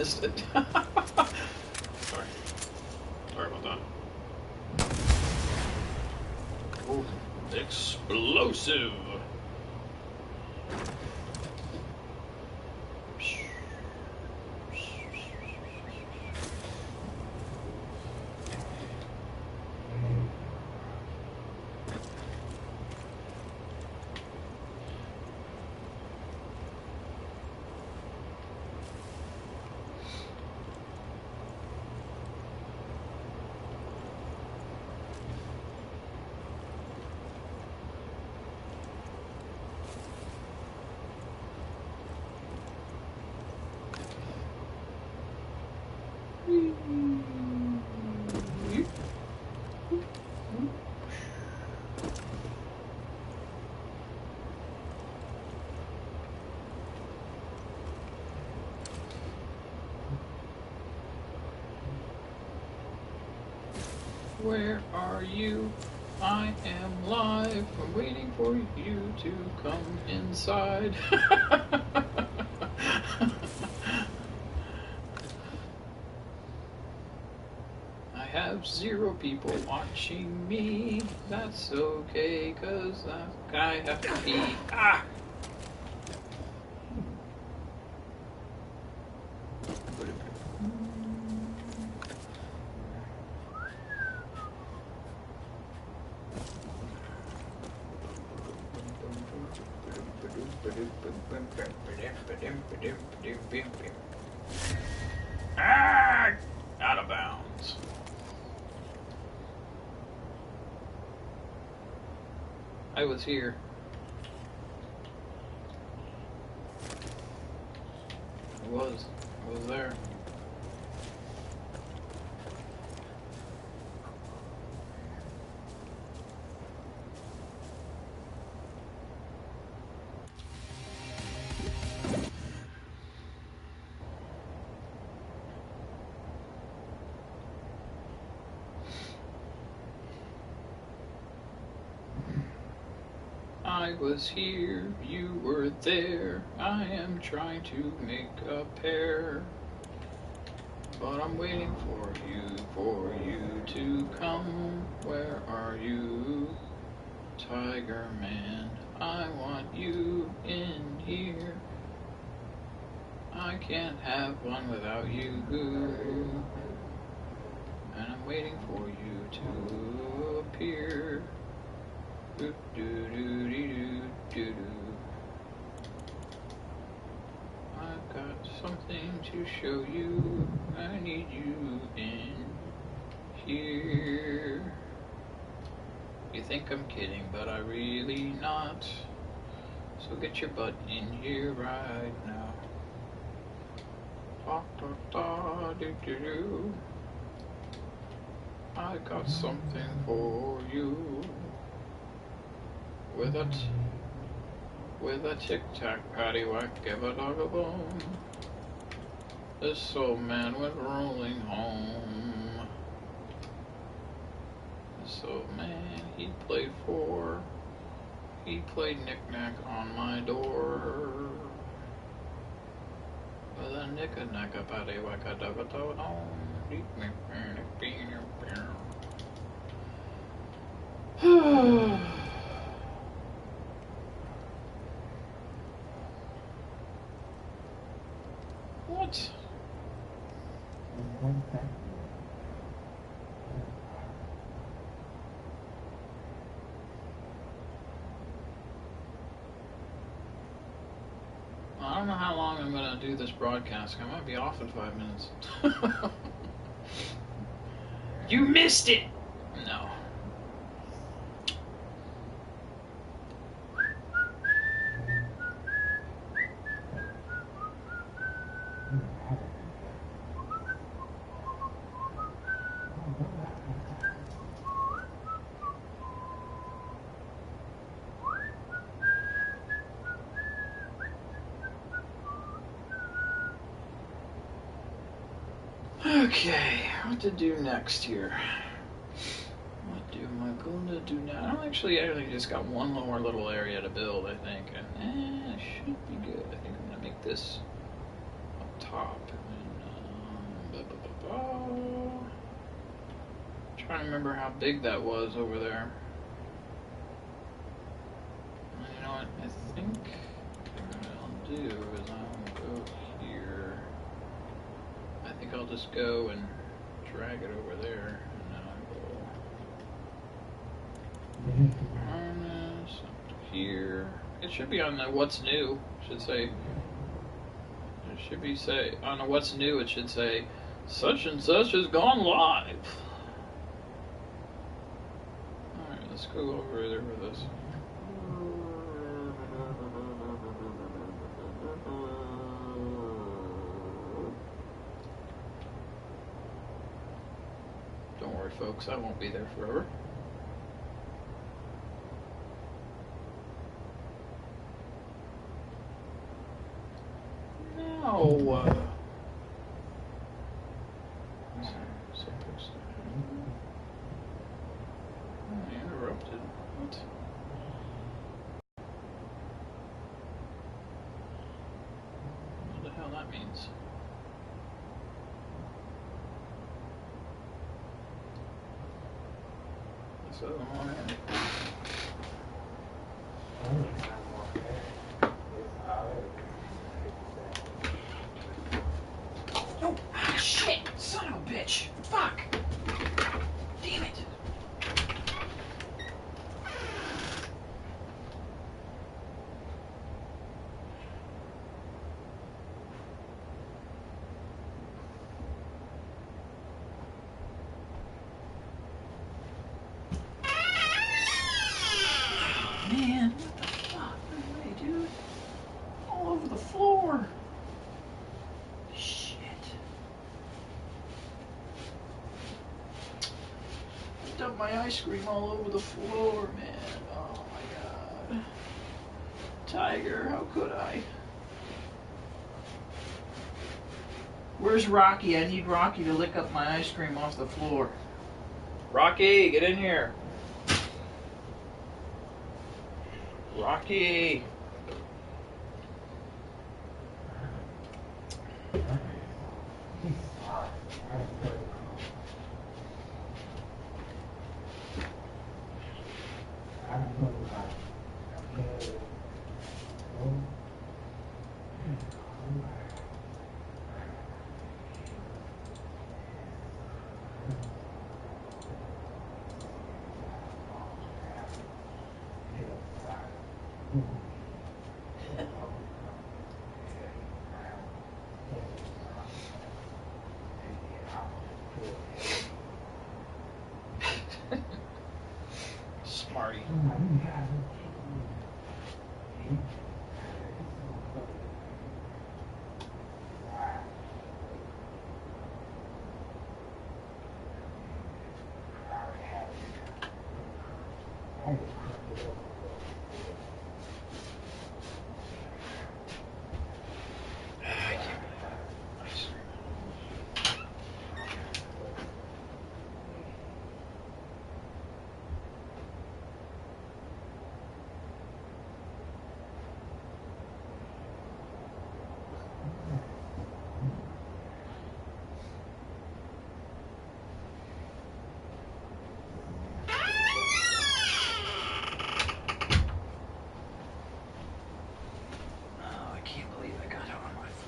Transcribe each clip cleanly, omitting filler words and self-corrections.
missed it. Sorry. Sorry about that. Ooh. Explosive. Where are you? I am live. I'm waiting for you to come inside. I have 0 people watching me. That's okay, cause I have to pee. Ah! Ah! Out of bounds. I was here. I was there. I was here, you were there. I am trying to make a pair, but I'm waiting for you to come. Where are you, Tiger Man? I want you in here. I can't have one without you, and I'm waiting for you to appear. Do, do, do, do, do, do. I've got something to show you. I need you in here. You think I'm kidding, but I really not. So get your butt in here right now. Da, da, da, do, do, do. I got something for you. With a tic-tac paddywhack, give a dog a bone. This old man went rolling home. This old man, he played knick-knack on my door. With a knick-a-knack-a paddywhack, a dog a dog home. What? I don't know how long I'm going to do this broadcast. I might be off in 5 minutes. You missed it! No. Okay, what to do next here? What am I going to do now? I actually just got one more little area to build, I think. And it should be good. I think I'm going to make this up top. And Trying to remember how big that was over there. You know what? I think what I'll do is I'll go here. I think I'll just go and drag it over there, and then I'll go harness up to here. It should be on the what's new. It should say. It should be say on the what's new. It should say such and such has gone live. All right, let's go over there with this. Don't worry, folks. I won't be there forever. No. I interrupted. What? What the hell that means? This other one. Oh, ah, shit! Son of a bitch! Fuck! Damn it! Man, what the fuck? No way, dude. All over the floor. Shit. I dumped my ice cream all over the floor, man. Oh my god. Tiger, how could I? Where's Rocky? I need Rocky to lick up my ice cream off the floor. Rocky, get in here. Rocky. Smarty.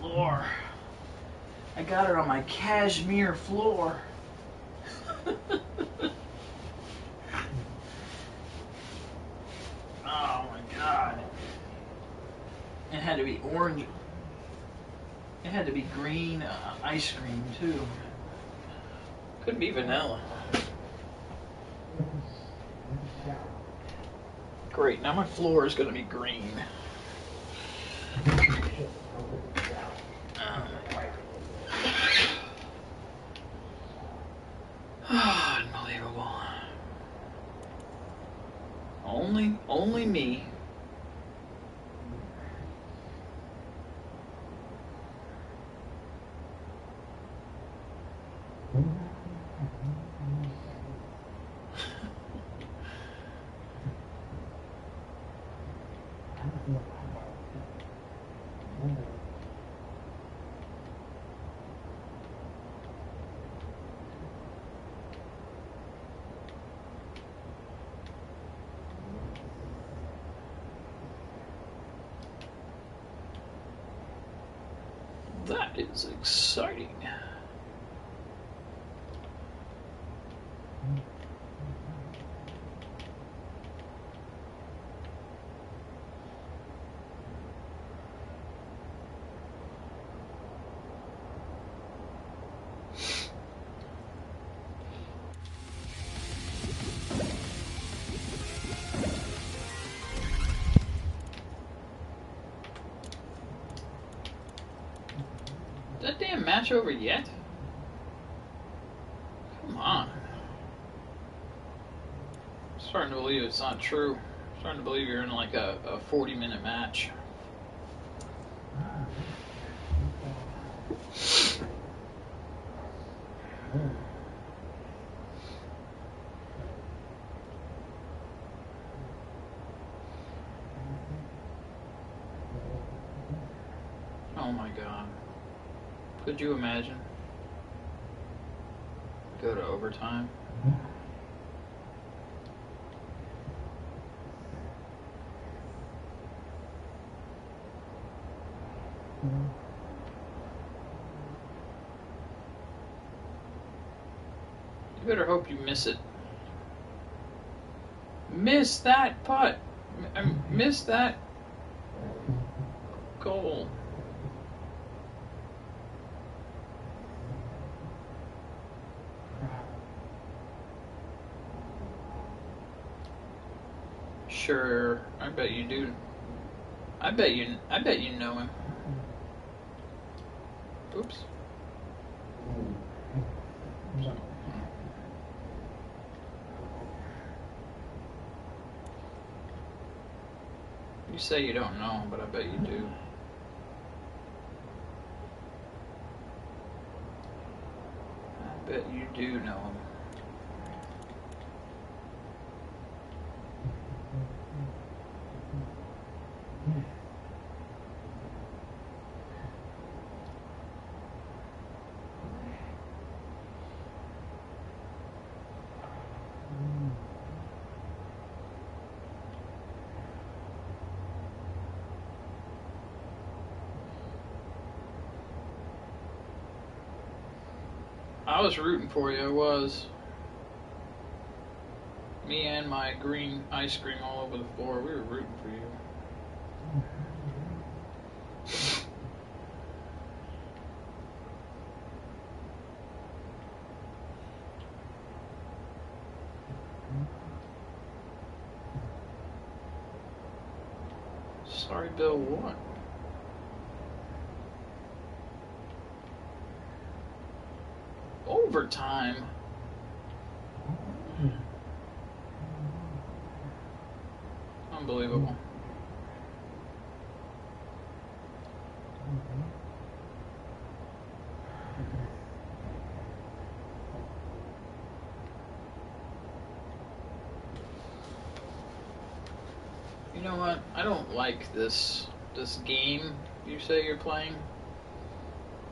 Floor. I got it on my cashmere floor. Oh my god. It had to be orange. It had to be green ice cream too. Couldn't be vanilla. Great, now my floor is going to be green. Unbelievable. Only me. That is exciting. That damn match over yet? Come on. I'm starting to believe it's not true. I'm starting to believe you're in like a 40-minute match. Oh my god. Could you imagine? Go to overtime. You better hope you miss it. Miss that putt. Miss that goal. Sure, I bet you do. I bet you know him. Oops. You say you don't know him, but I bet you do. I bet you do know him. I was rooting for you, I was. Me and my green ice cream all over the floor, we were rooting for you. Sorry, Bill, what? Overtime? Unbelievable. You know what? I don't like this game you say you're playing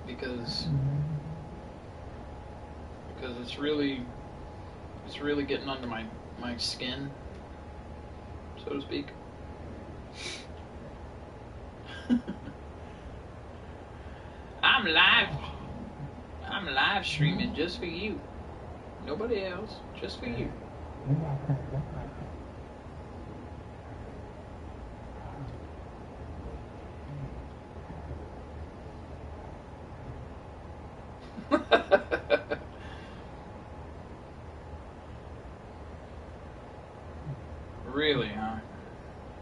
because it's really getting under my skin, so to speak. I'm live streaming just for you. Nobody else, just for you. Really, huh?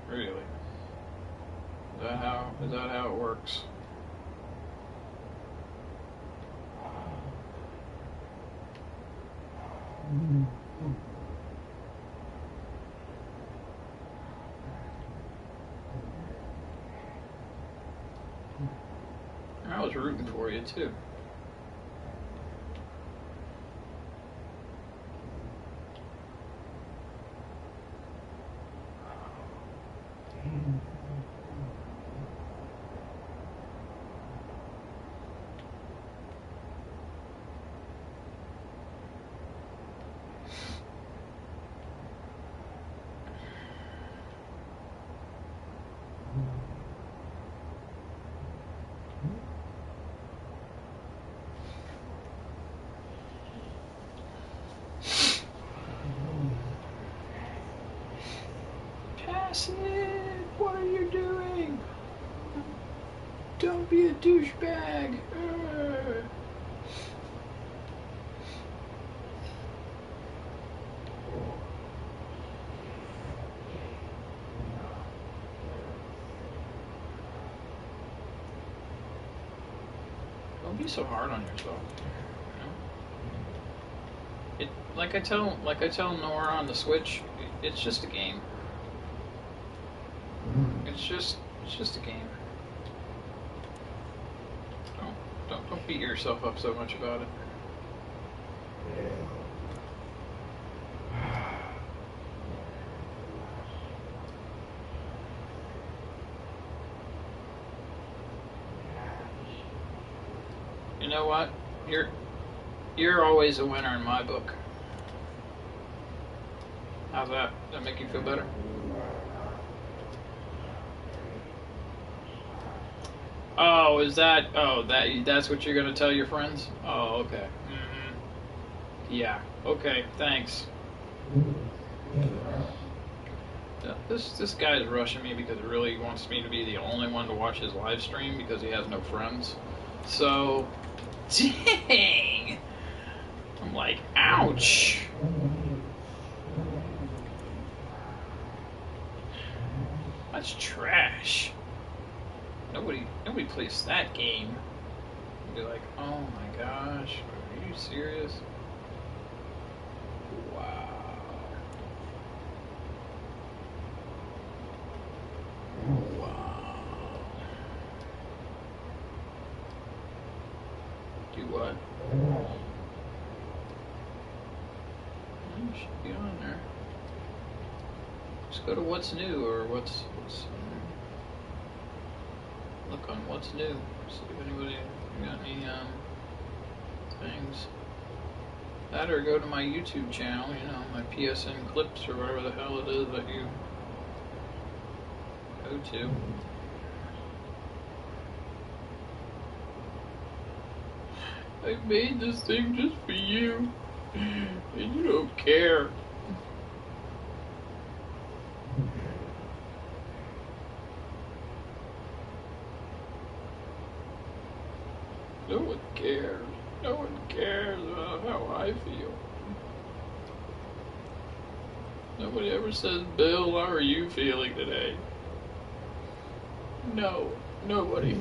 Really? Is that how it works? I was rooting for you too. acid! What are you doing? Don't be a douchebag! Don't be so hard on yourself. You know? Like I tell Nora on the Switch, it's just a game. It's just a game. Don't beat yourself up so much about it. You know what? You're always a winner in my book. How's that? Does that make you feel better? Oh, is that? Oh, that's what you're gonna tell your friends? Oh, okay. Yeah. Okay. Thanks. Yeah, this guy's rushing me because he really wants me to be the only one to watch his live stream because he has no friends. So, dang. I'm like, ouch. That's trash. Nobody plays that game. You'd be like, oh my gosh, are you serious? Wow. Wow. Do what? You should be on there. Just go to what's new or what's look on what's new. See if anybody got any things. That or go to my YouTube channel, you know, my PSN clips or whatever the hell it is that you go to. I made this thing just for you, and you don't care. No one cares. No one cares about how I feel. Nobody ever says, Bill, how are you feeling today? No, nobody.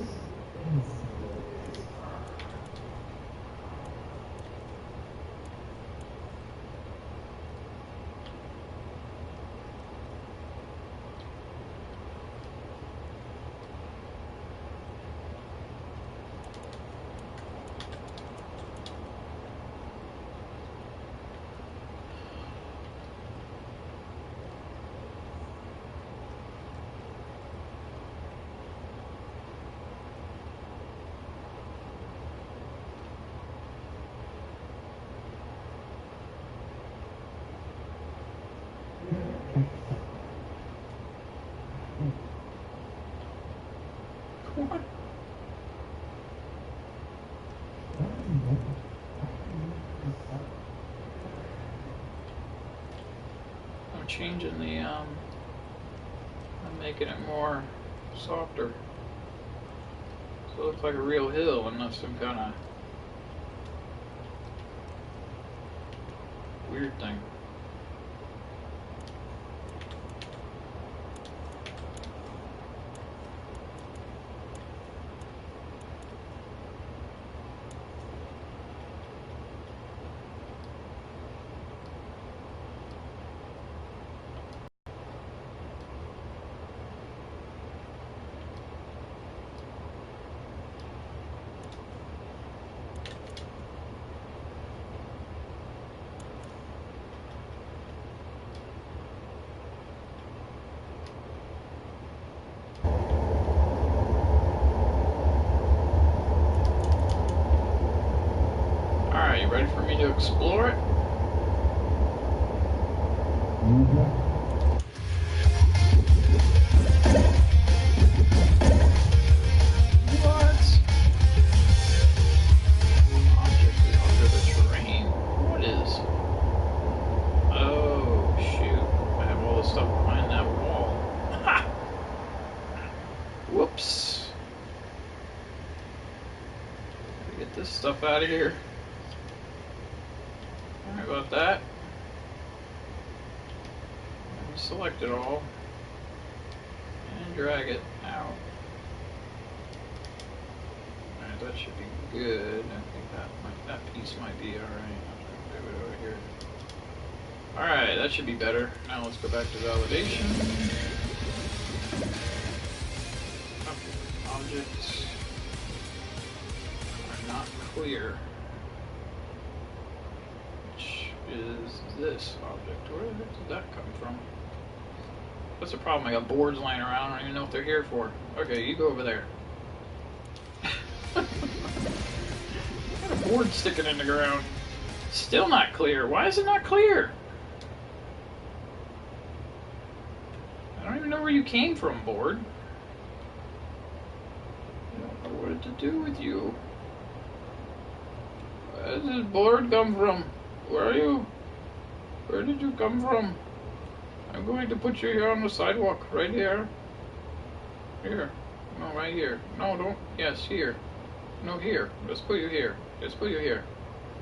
What? I'm changing the I'm making it more softer. So it looks like a real hill and not some kind of weird thing. Alright, you ready for me to explore it? What? Object is under the terrain. What is? Oh, shoot. I have all this stuff behind that wall. stuff out of here. Sorry about that. Select it all and drag it out. Alright, that should be good. I think that piece might be alright. I'll move it over here. Alright, that should be better. Now let's go back to validation. Objects are not clear. Which is this object. Where the heck did that come from? That's the problem. I got boards laying around. I don't even know what they're here for. Okay, you go over there. Got a board sticking in the ground. Still not clear. Why is it not clear? I don't even know where you came from, board. I don't know what to do with you. Where does this board come from? Where are you? Where did you come from? I'm going to put you here on the sidewalk, right here. Here. No, right here. No, don't. Yes, here. No, here. Let's put you here. Let's put you here.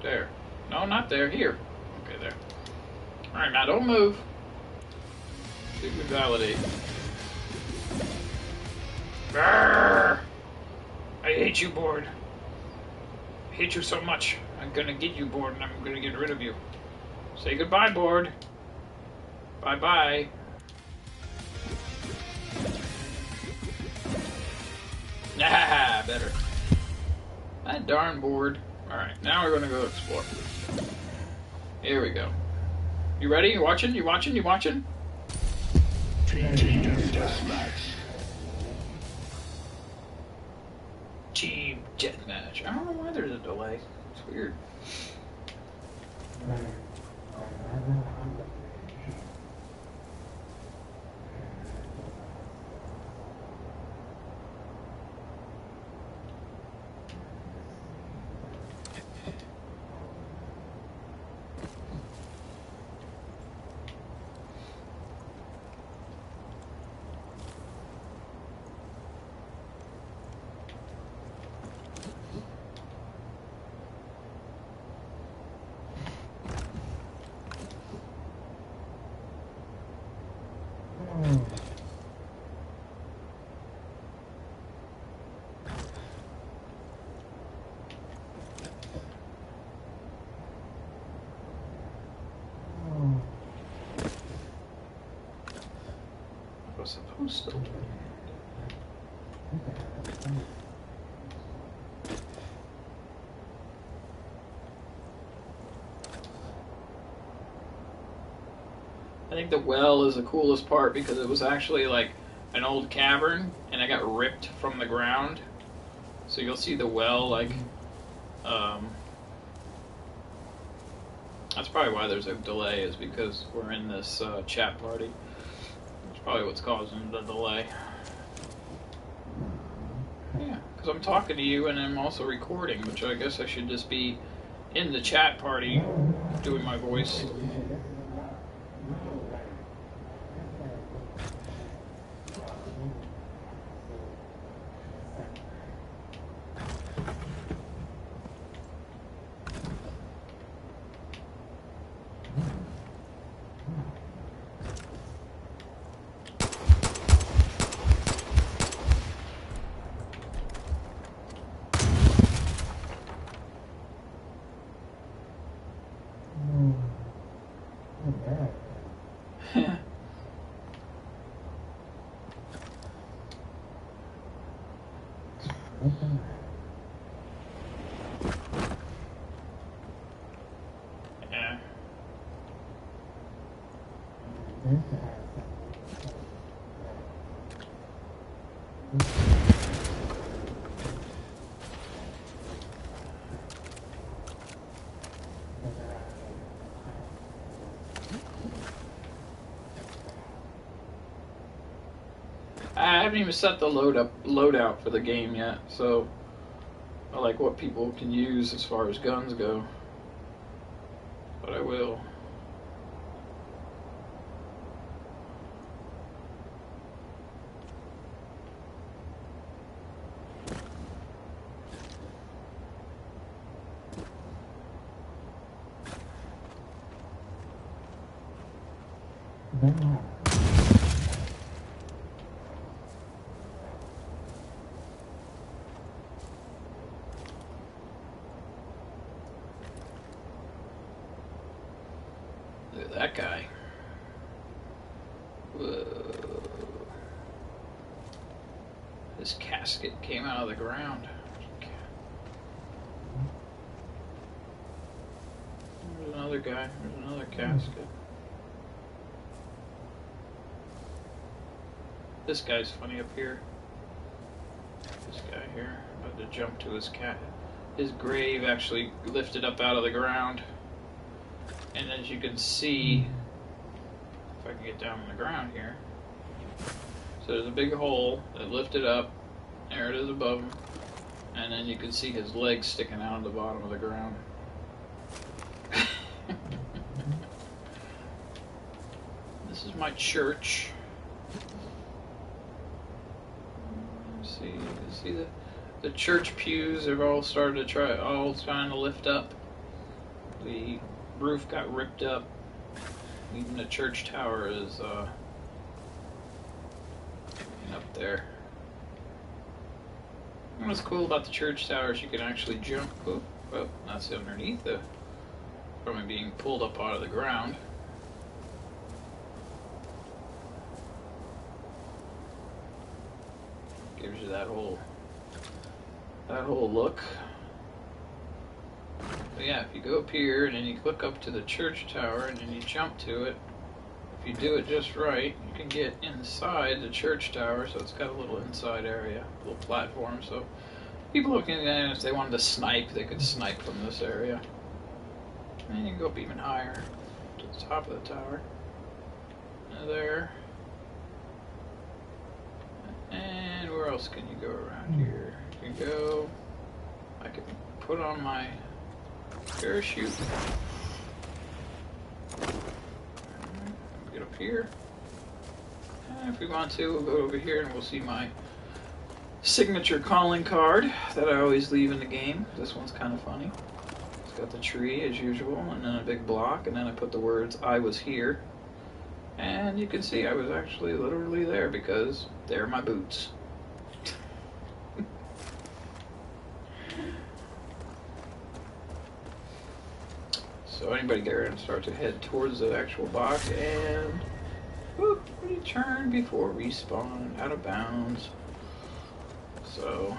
There. No, not there. Here. Okay, there. Alright, now don't move. See if we validate. Grrr! I hate you, board. I hate you so much. I'm gonna get you, board, and I'm gonna get rid of you. Say goodbye, board. Bye-bye. Ah, better. That darn board. Alright, now we're gonna go explore. Here we go. You ready? You watching? You watching? You watching? Team deathmatch. Team deathmatch. I don't know why there's a delay. It's weird. Supposed to. I think the well is the coolest part because it was actually like an old cavern and it got ripped from the ground. So you'll see the well like that's probably why there's a delay, is because we're in this chat party. That's probably what's causing the delay. Yeah, because I'm talking to you and I'm also recording, which I guess I should just be in the chat party doing my voice. Yeah. I haven't even set the loadout for the game yet, so I like what people can use as far as guns go. But I will. Look at that guy. Whoa. This casket came out of the ground. There's another guy. There's another casket. This guy's funny up here. This guy here. I'm about to jump to his cat. His grave actually lifted up out of the ground. And as you can see, if I can get down on the ground here. So there's a big hole that lifted up. There it is above him. And then you can see his legs sticking out of the bottom of the ground. This is my church. See the church pews have all started to trying to lift up. The roof got ripped up. Even the church tower is up there. And what's cool about the church tower is you can actually jump. Oh, that's underneath from it being pulled up out of the ground. Gives you that whole look. But yeah, if you go up here and then you click up to the church tower and then you jump to it, if you do it just right, you can get inside the church tower. So it's got a little inside area, a little platform. So people looking at it, if they wanted to snipe, they could snipe from this area. And you can go up even higher to the top of the tower. There. And where else can you go around here? You can go. I can put on my parachute. Get up here. And if we want to, we'll go over here and we'll see my signature calling card that I always leave in the game. This one's kind of funny. It's got the tree as usual, and then a big block, and then I put the words "I was here." And you can see I was actually literally there because they're my boots. So anybody get ready to start to head towards the actual box and whoop, return before respawn, out of bounds. So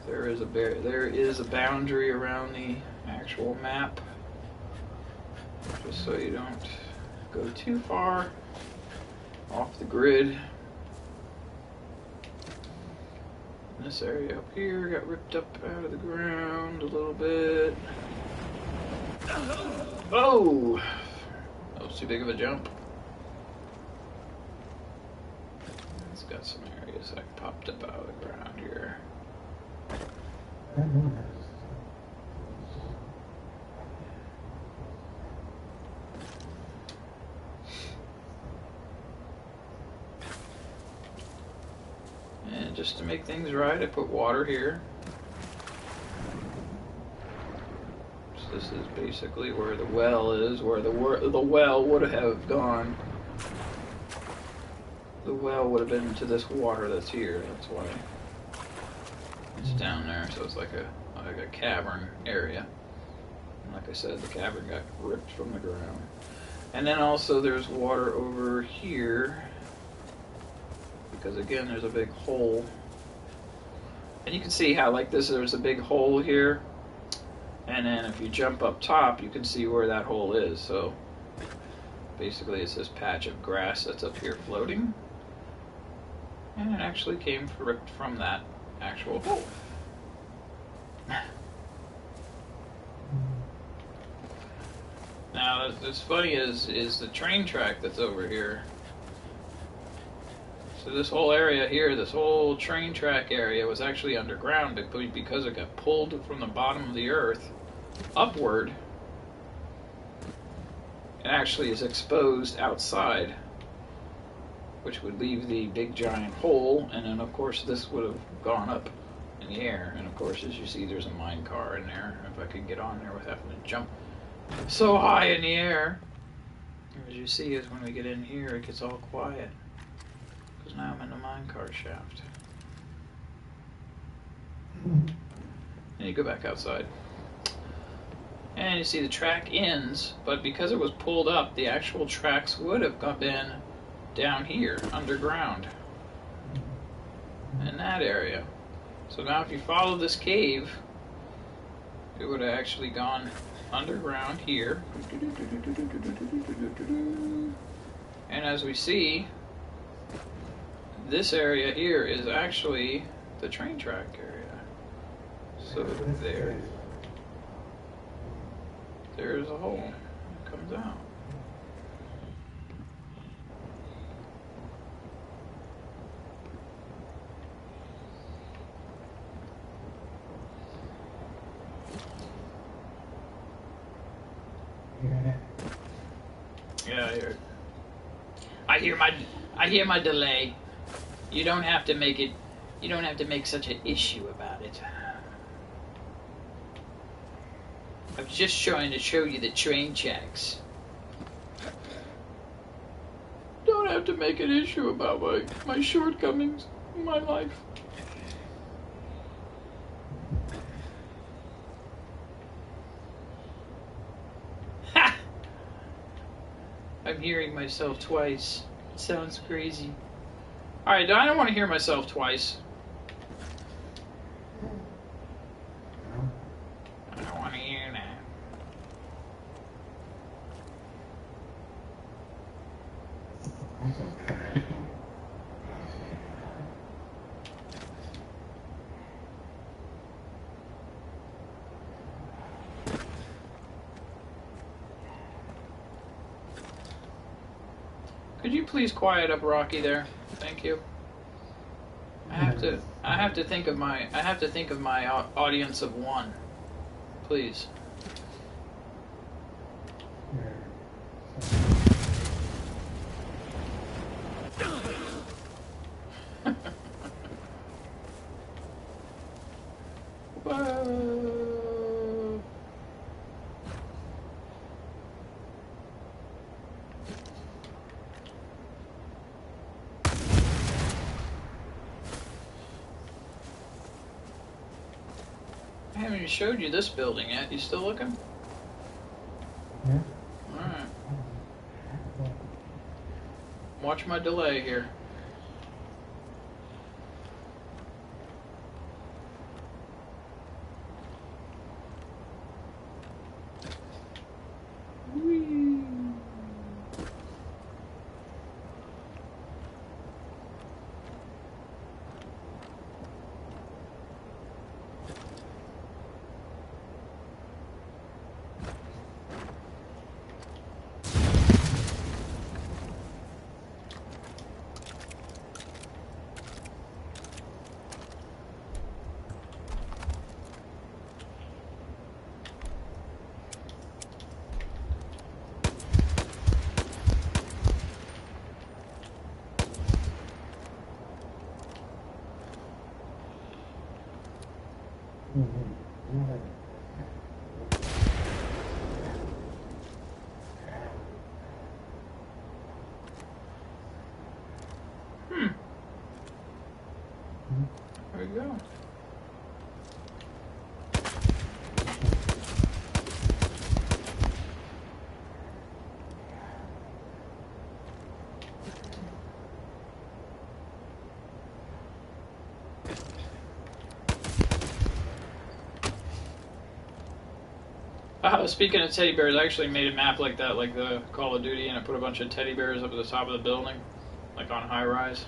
there is a boundary around the actual map, just so you don't go too far off the grid. This area up here got ripped up out of the ground a little bit. Oh! That was too big of a jump. It's got some areas that popped up out of the ground here. And just to make things right, I put water here. So this is basically where the well is, where the well would have gone. The well would have been to this water that's here. That's why it's down there. So it's like a cavern area. And like I said, the cavern got ripped from the ground. And then also there's water over here, because again there's a big hole. And you can see how like this, there's a big hole here. And then if you jump up top, you can see where that hole is. So basically it's this patch of grass that's up here floating. And it actually came ripped from that actual hole. Now, what's funny is the train track that's over here. So this whole area here, this whole train track area was actually underground because it got pulled from the bottom of the earth upward. It actually is exposed outside, which would leave the big giant hole, and then of course this would have gone up in the air. And of course, as you see, there's a mine car in there. If I could get on there without having to jump so high in the air. As you see, is when we get in here, it gets all quiet. Because now I'm in the minecart shaft. And you go back outside. And you see the track ends, but because it was pulled up, the actual tracks would have been down here, underground. In that area. So now if you follow this cave, it would have actually gone underground here. And as we see, this area here is actually the train track area. So there's a hole that comes out. Yeah, I hear it. I hear my delay. You don't have to make such an issue about it. I was just trying to show you the train tracks. Don't have to make an issue about my shortcomings in my life. Ha! I'm hearing myself twice. It sounds crazy. Alright, I don't want to hear myself twice. I don't want to hear that. Could you please quiet up Rocky there? Thank you. I have to think of my audience of one. Please. Whoa. I haven't even showed you this building yet. You still looking? Yeah. Alright. Watch my delay here. There we go. Speaking of teddy bears, I actually made a map like that, like the Call of Duty, and I put a bunch of teddy bears up at the top of the building, like on high rise.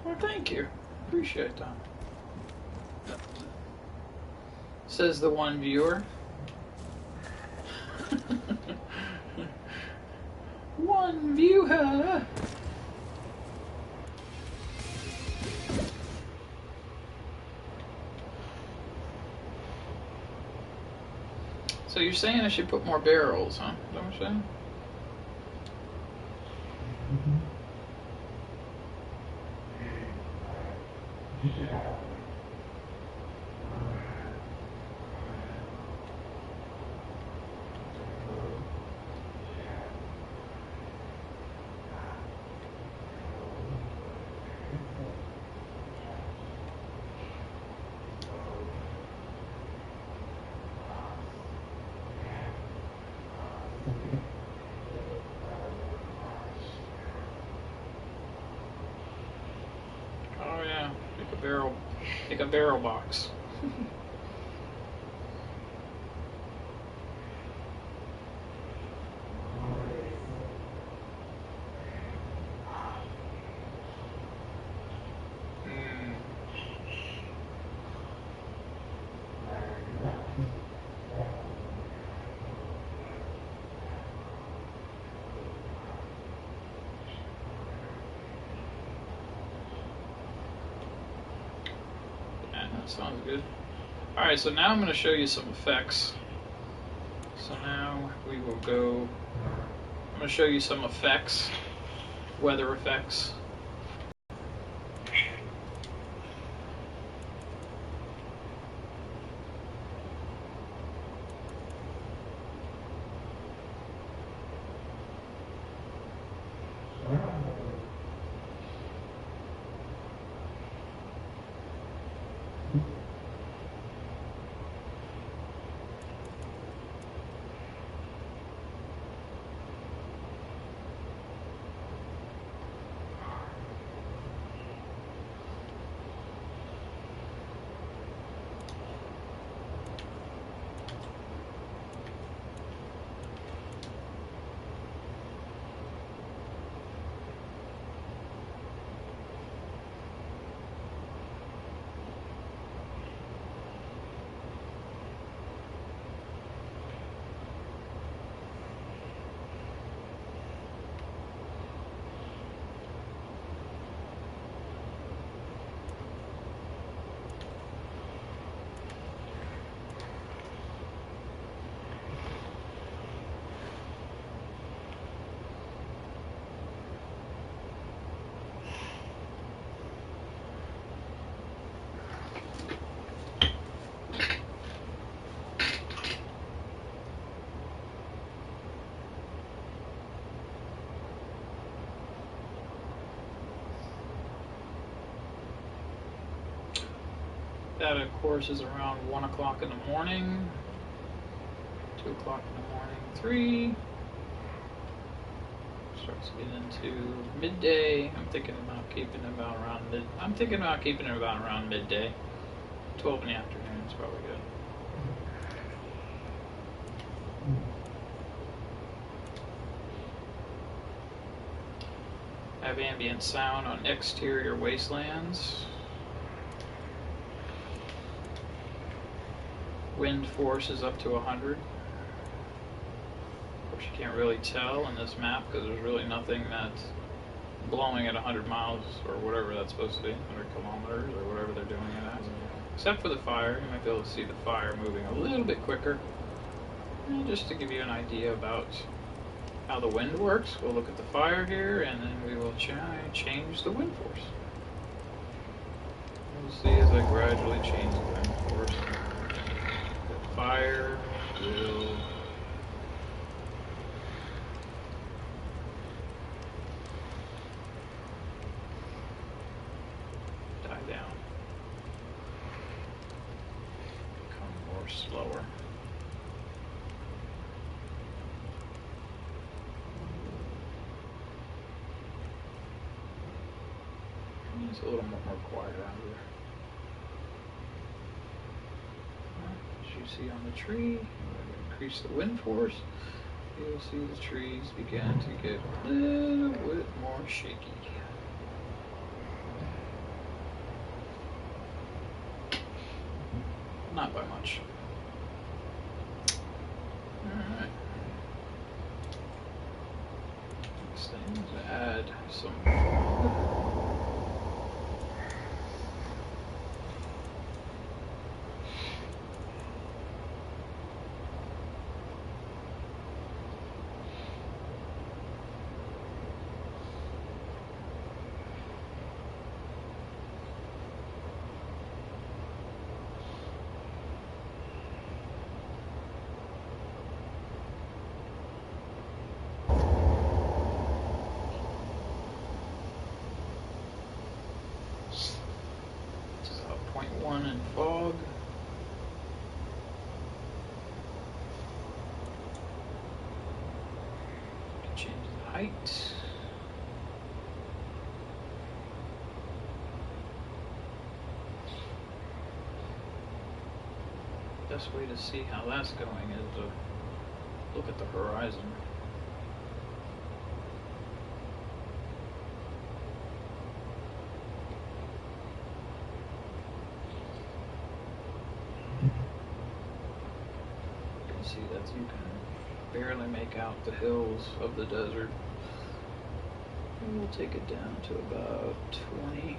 Well, thank you. Appreciate that. Says the one viewer. One viewer. So you're saying I should put more barrels, huh? Is that what you're saying? Oh yeah, make a barrel box. Yeah, that sounds good. Alright, so now I'm going to show you some effects. So now we will go, I'm going to show you some effects, weather effects. That, of course, is around 1 o'clock in the morning, 2 o'clock in the morning, 3. Starts to get into midday. I'm thinking about keeping it about around midday. 12 in the afternoon is probably good. Have ambient sound on exterior wastelands. Wind force is up to 100. Of course, you can't really tell in this map because there's really nothing that's blowing at 100 miles or whatever that's supposed to be, 100 kilometers or whatever they're doing it at. Except for the fire, you might be able to see the fire moving a little bit quicker. And just to give you an idea about how the wind works, we'll look at the fire here and then we will change the wind force. We'll see as I gradually change the wind force. The fire will die down, become more slower. It's a little more quiet around here. As you see on the tree, increase the wind force. You'll see the trees begin to get a little bit more shaky. Not by much. Alright. Next thing is add some fog. It's about 0.1 in fog. Change the height. Best way to see how that's going is to look at the horizon. You can see that you can barely make out the hills of the desert. And we'll take it down to about 20.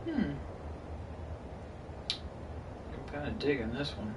I'm kind of digging this one.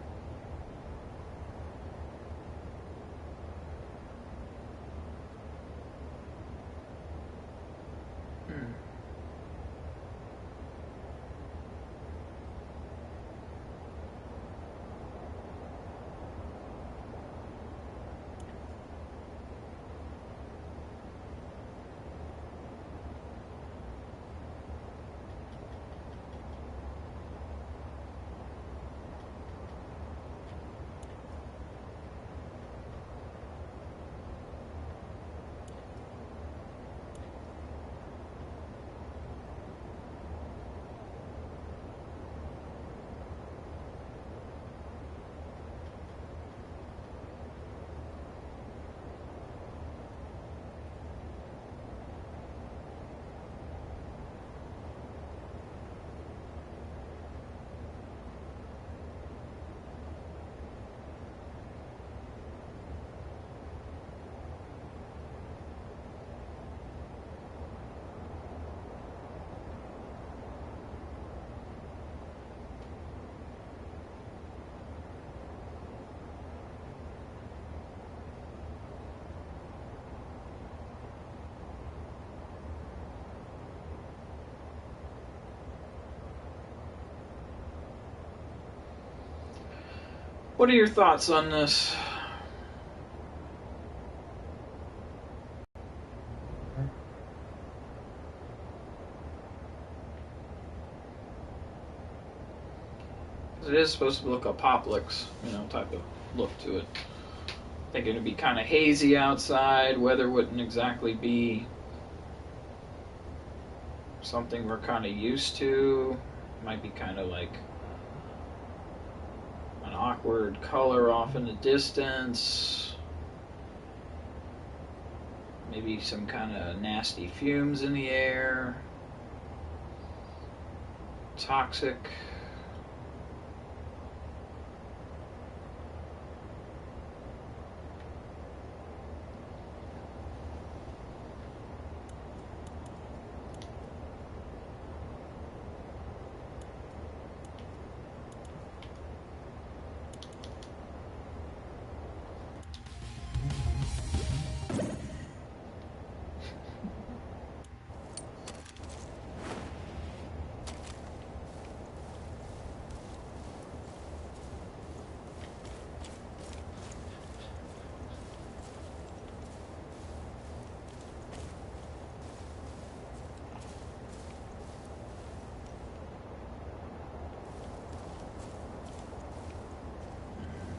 What are your thoughts on this? It is supposed to look apocalypse, type of look to it. Thinking it'd be kind of hazy outside. Weather wouldn't exactly be something we're kind of used to. Might be kind of like an awkward color off in the distance. Maybe some kind of nasty fumes in the air. Toxic.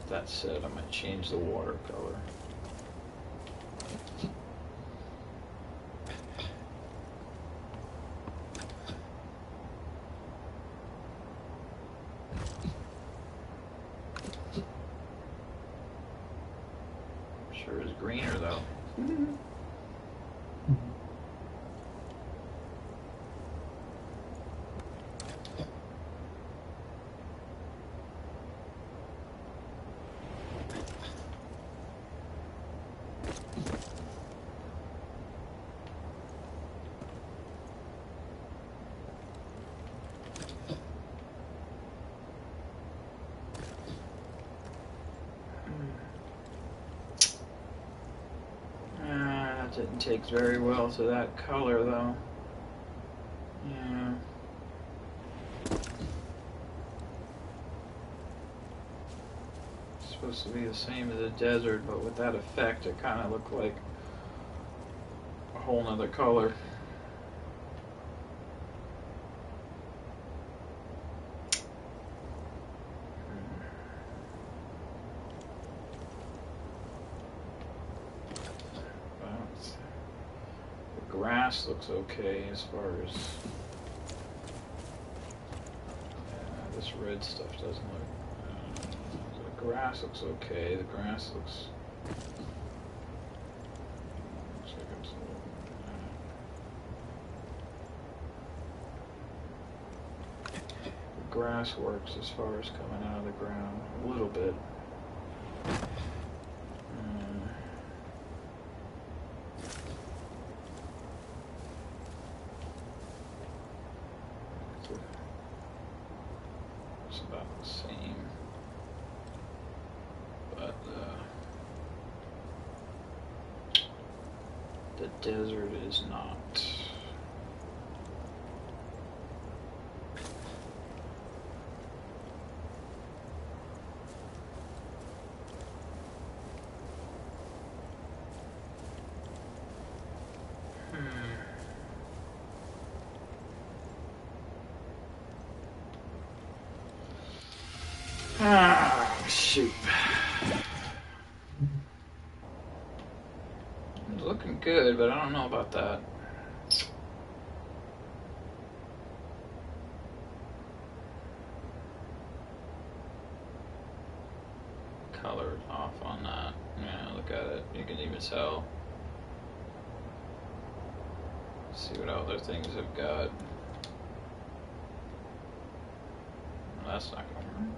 That said, I'm going to change the water color. takes very well to that color, though. Yeah. It's supposed to be the same as the desert, but with that effect, it kind of looked like a whole nother color. Grass looks okay as far as this red stuff doesn't look. The grass looks okay. The grass looks like it's a little. The grass works as far as coming out of the ground a little bit. It's about the same, but the desert is not. Ah, shoot. It's looking good, but I don't know about that. Color off on that. Yeah, look at it. You can even tell. Let's see what other things have got. Well, that's not gonna work.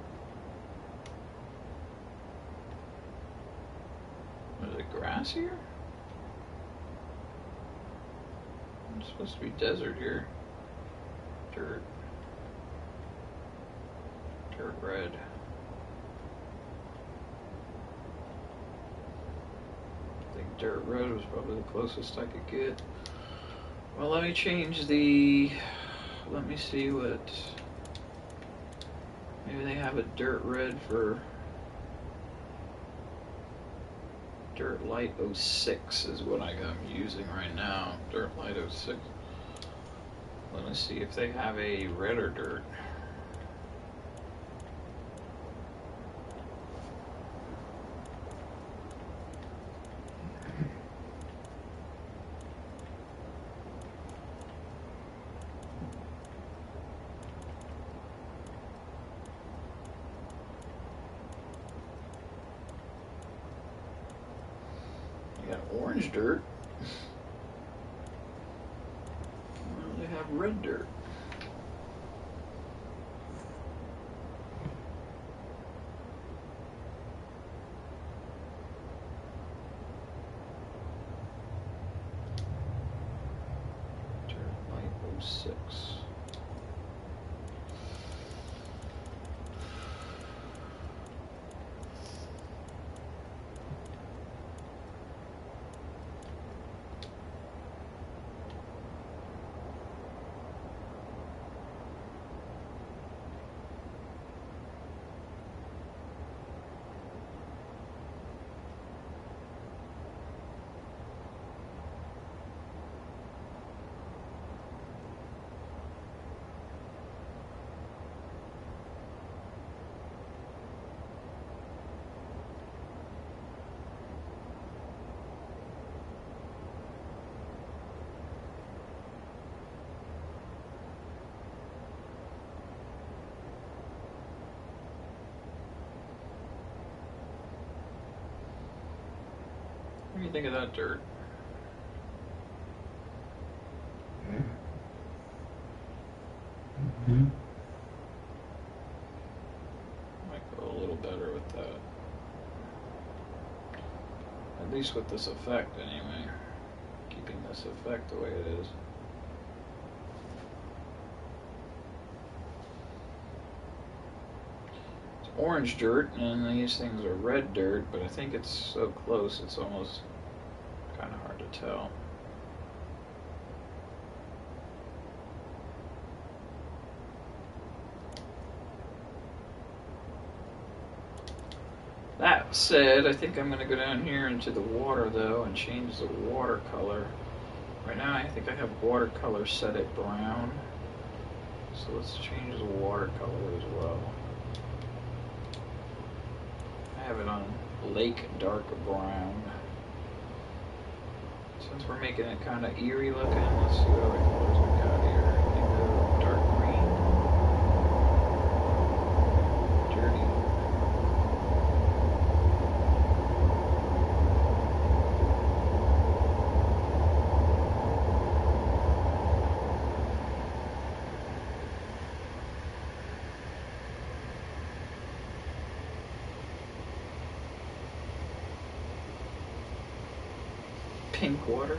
Is it grass here? It's supposed to be desert here. Dirt. Dirt red. I think dirt red was probably the closest I could get. Well, let me change the. Let me see what. Maybe they have a dirt red for. Dirt Light 06 is what I'm using right now. Dirt Light 06. Let me see if they have a redder dirt. Got orange dirt. Well, they have red dirt. Dirt Light 06. What do you think of that dirt? Mm-hmm. Might go a little better with that. At least with this effect, anyway. Keeping this effect the way it is. It's orange dirt, and these things are red dirt, but I think it's so close it's almost kind of hard to tell. said, I think I'm going to go down here into the water, though, and change the watercolor. Right now, I think I have watercolor set at brown. So let's change the watercolor as well. I have it on Lake Dark Brown. Since we're making it kind of eerie looking, let's see what other colors we got here. I think the dark green. Dirty. Pink water.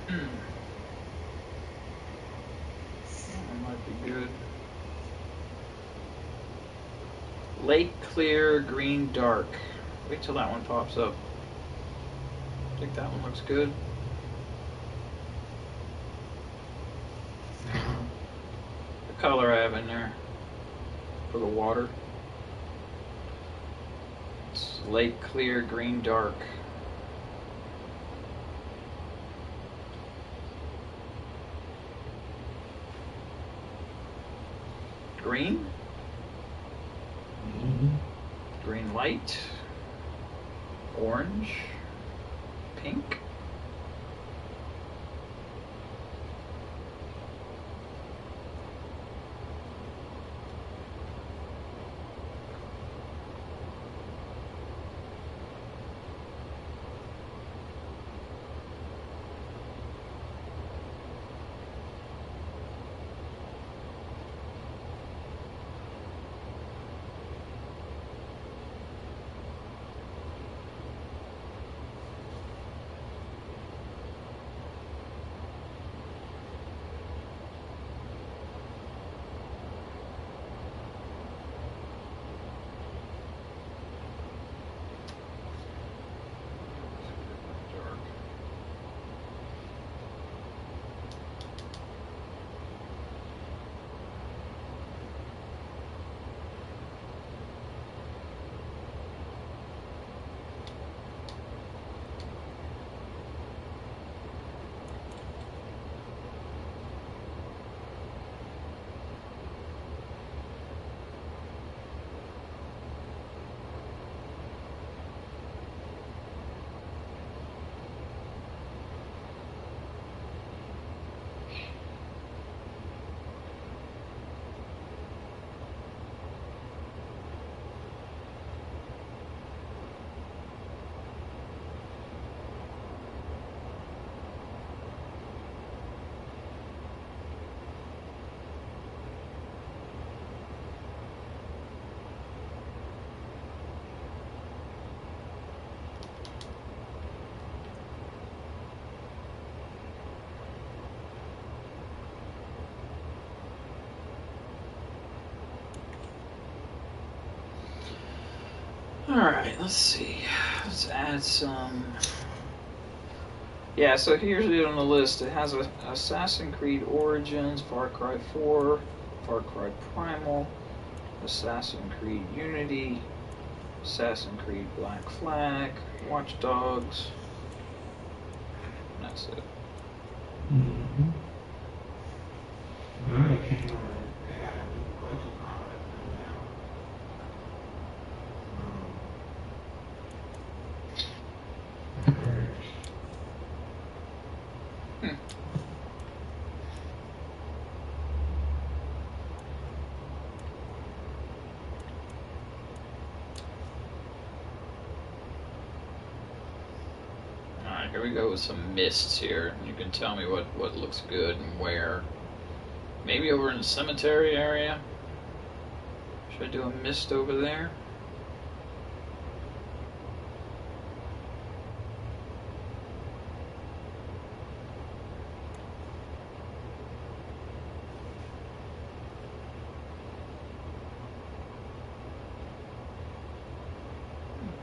That might be good. Lake Clear Green Dark. Wait till that one pops up. I think that one looks good. The color I have in there for the water. It's Lake Clear Green Dark. Green? Green light. Orange. Pink. Alright, let's see. Let's add some. Yeah, so here's it on the list. It has Assassin's Creed Origins, Far Cry 4, Far Cry Primal, Assassin's Creed Unity, Assassin's Creed Black Flag, Watch Dogs. And that's it. Here we go with some mists here. You can tell me what looks good and where. Maybe over in the cemetery area. Should I do a mist over there?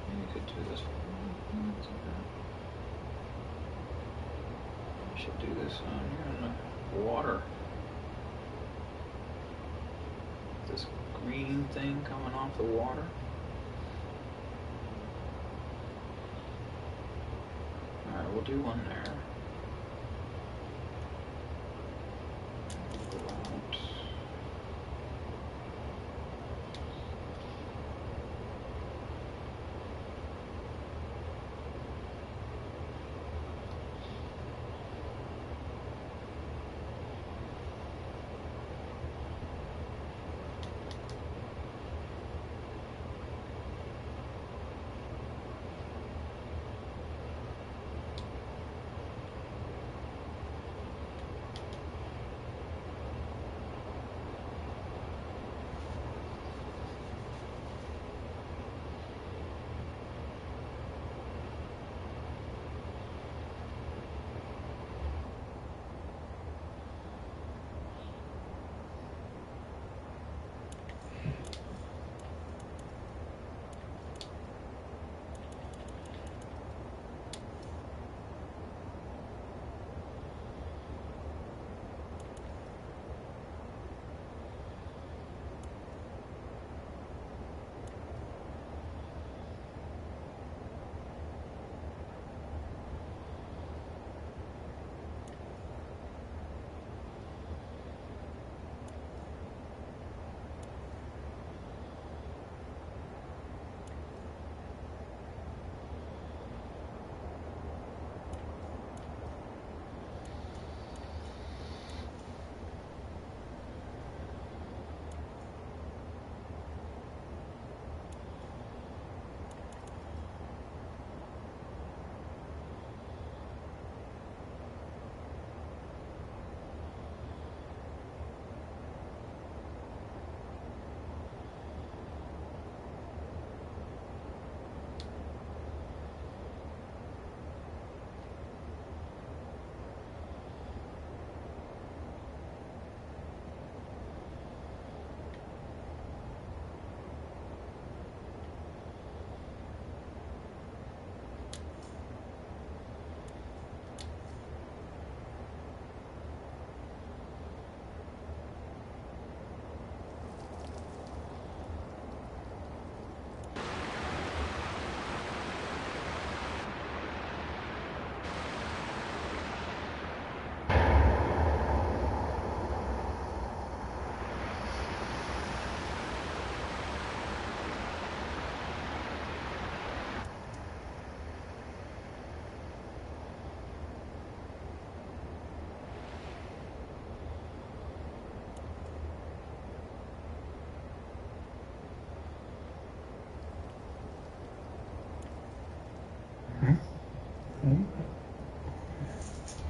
Maybe you could do this. I should do this on here in the water. This green thing coming off the water. Alright, we'll do one there. Go out.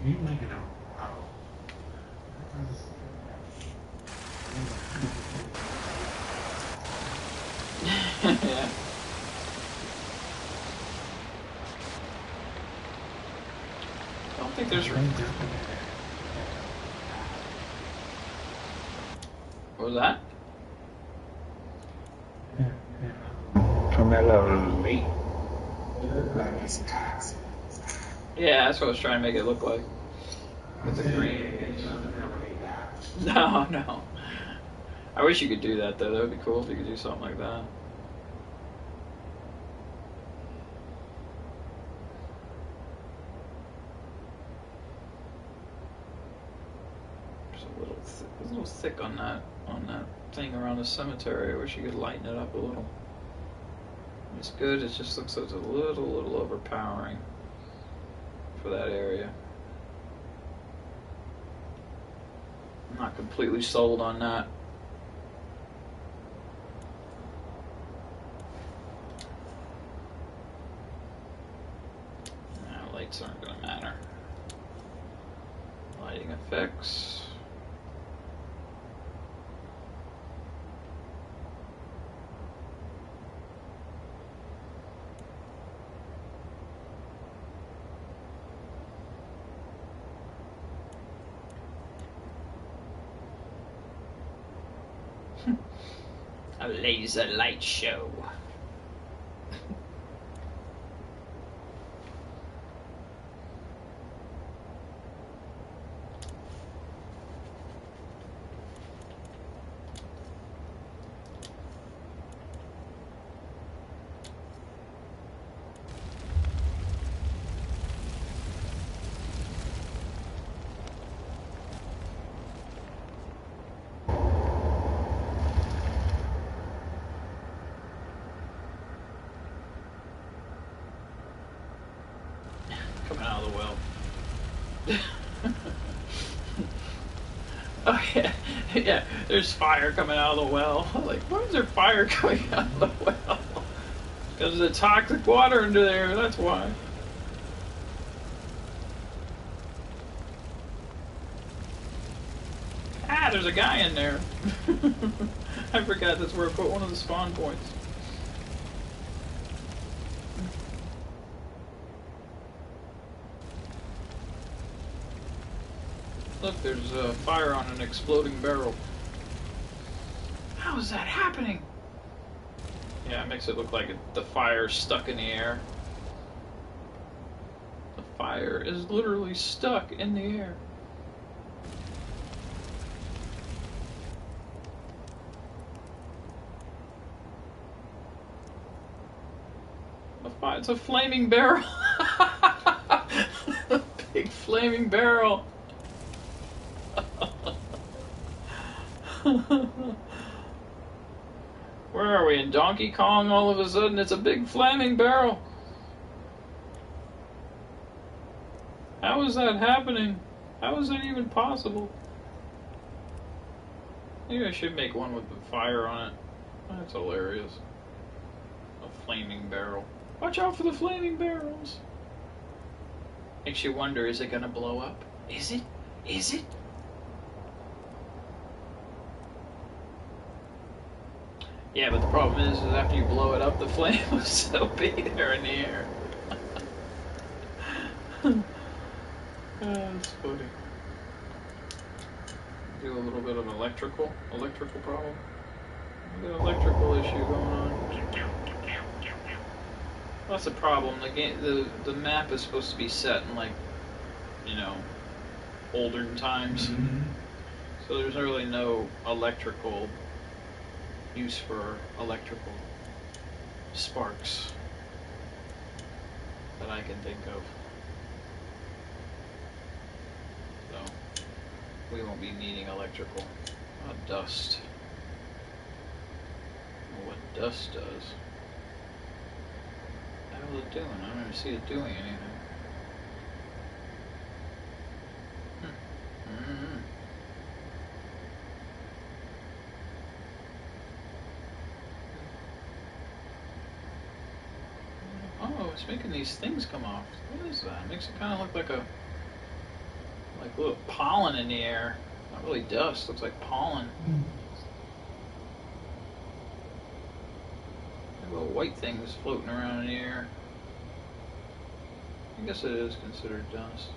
You make it out. Yeah. I don't think there's. What was that? From that level late. Yeah, that's what I was trying to make it look like. With the green. No, no. I wish you could do that though. That would be cool if you could do something like that. It's a little thick on that thing around the cemetery. I wish you could lighten it up a little. It's good. It just looks like it's a little overpowering for that area. I'm not completely sold on that. I like lights aren't going to matter. Lighting effects. A laser light show. Coming out of the well. Oh yeah, yeah. There's fire coming out of the well. Like, why is there fire coming out of the well? Because of the toxic water under there. That's why. Ah, there's a guy in there. I forgot that's where I put one of the spawn points. Look, there's a fire on an exploding barrel. How is that happening? Yeah, it makes it look like the fire's stuck in the air. The fire is literally stuck in the air. It's a flaming barrel. A big flaming barrel. Where are we, in Donkey Kong? All of a sudden it's a big flaming barrel. How is that happening? How is that even possible? Maybe I should make one with the fire on it. That's hilarious. A flaming barrel. Watch out for the flaming barrels. Makes you wonder, is it gonna blow up? Is it? Is it? Yeah, but the problem is after you blow it up, the flame will still be there in the air. That's funny. Do a little bit of electrical problem. We got an electrical issue going on. That's the problem. The map is supposed to be set in, like, you know, older times. So there's really no electrical use for electrical sparks that I can think of. So we won't be needing electrical. Dust. I don't know what dust does. What the hell is it doing? I don't even see it doing anything. Oh, it's making these things come off. What is that? It makes it kind of look like a little pollen in the air. Not really dust. Looks like pollen. Little white things floating around in the air. I guess it is considered dust.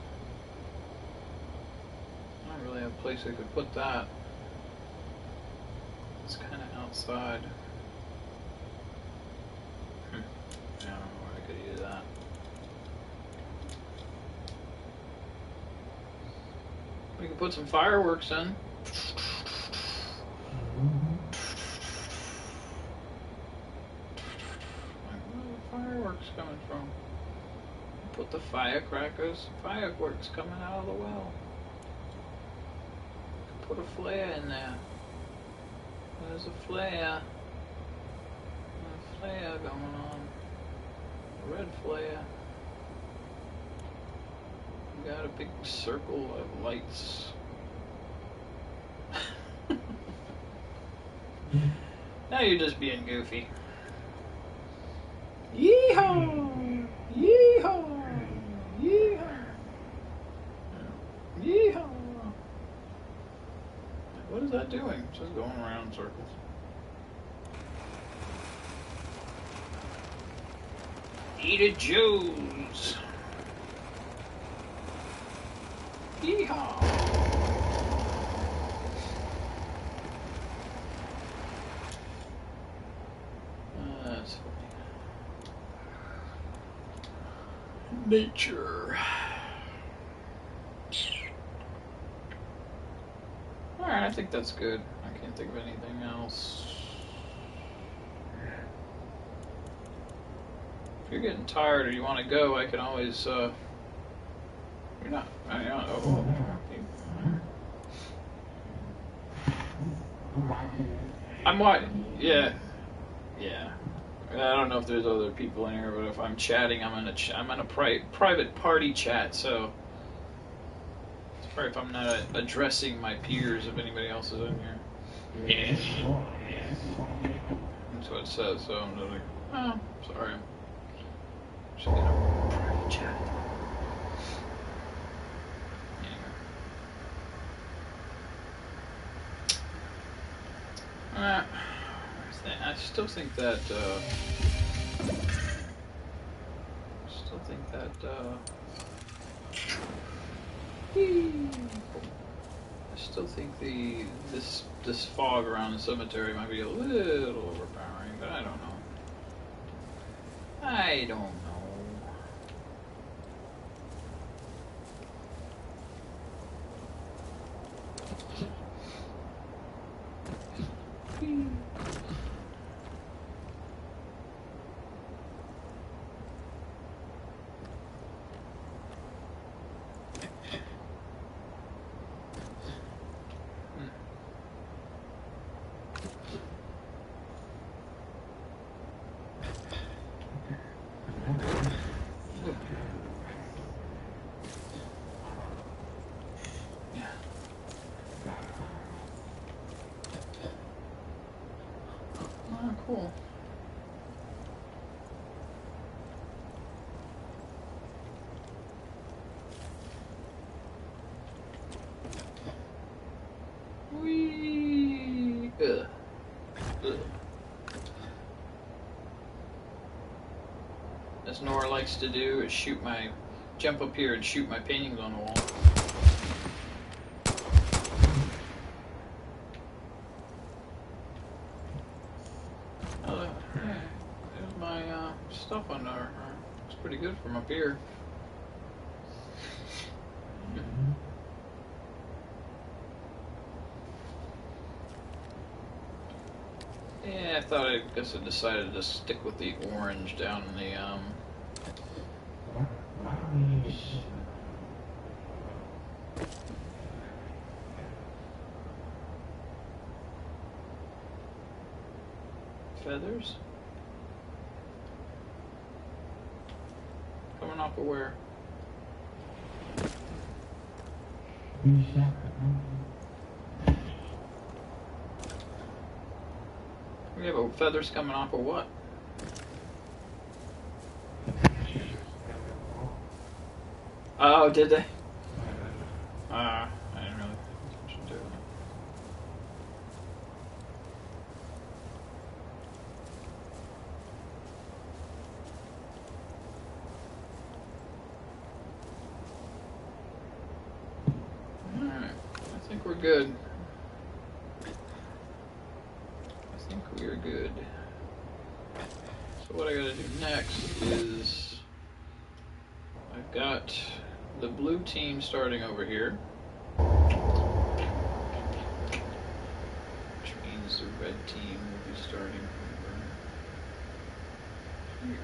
I don't really have a place I could put that. It's kind of outside. I don't know where I could use that. We could put some fireworks in. Fireworks coming from? Put the firecrackers, fireworks coming out of the well. Put a flare in there. There's a flare. A flare going on. A red flare. We got a big circle of lights. Now you're just being goofy. Yeehaw! Yeehaw! Yeehaw! Just going around in circles. Ada Joe's. Yeehaw. That's funny. Nature. Alright, I think that's good. I can't think of anything else. If you're getting tired or you want to go, I can always, you're not, I don't know. I'm what? Yeah. Yeah. I don't know if there's other people in here, but if I'm chatting, I'm in a private party chat, so it's probably if I'm not addressing my peers, if anybody else is in here. Yes. That's what it says, so I'm just like, oh, sorry. Just in a private chat. Anyway. I still think that, I still think this fog around the cemetery might be a little overpowering, but I don't know. I don't know. Oh, cool. Whee! Ugh. Ugh. As Nora likes to do, is jump up here and shoot my paintings on the wall. Yeah, there's my stuff on there. Looks pretty good from up here. Yeah, I guess I decided to stick with the orange down in the feathers. Coming off of where? We have feathers coming off of what? Oh, did they? I didn't really pay attention to it. Alright, I think we're good. I think we're good. So what I gotta do next is I've got the blue team starting over here, which means the red team will be starting over here.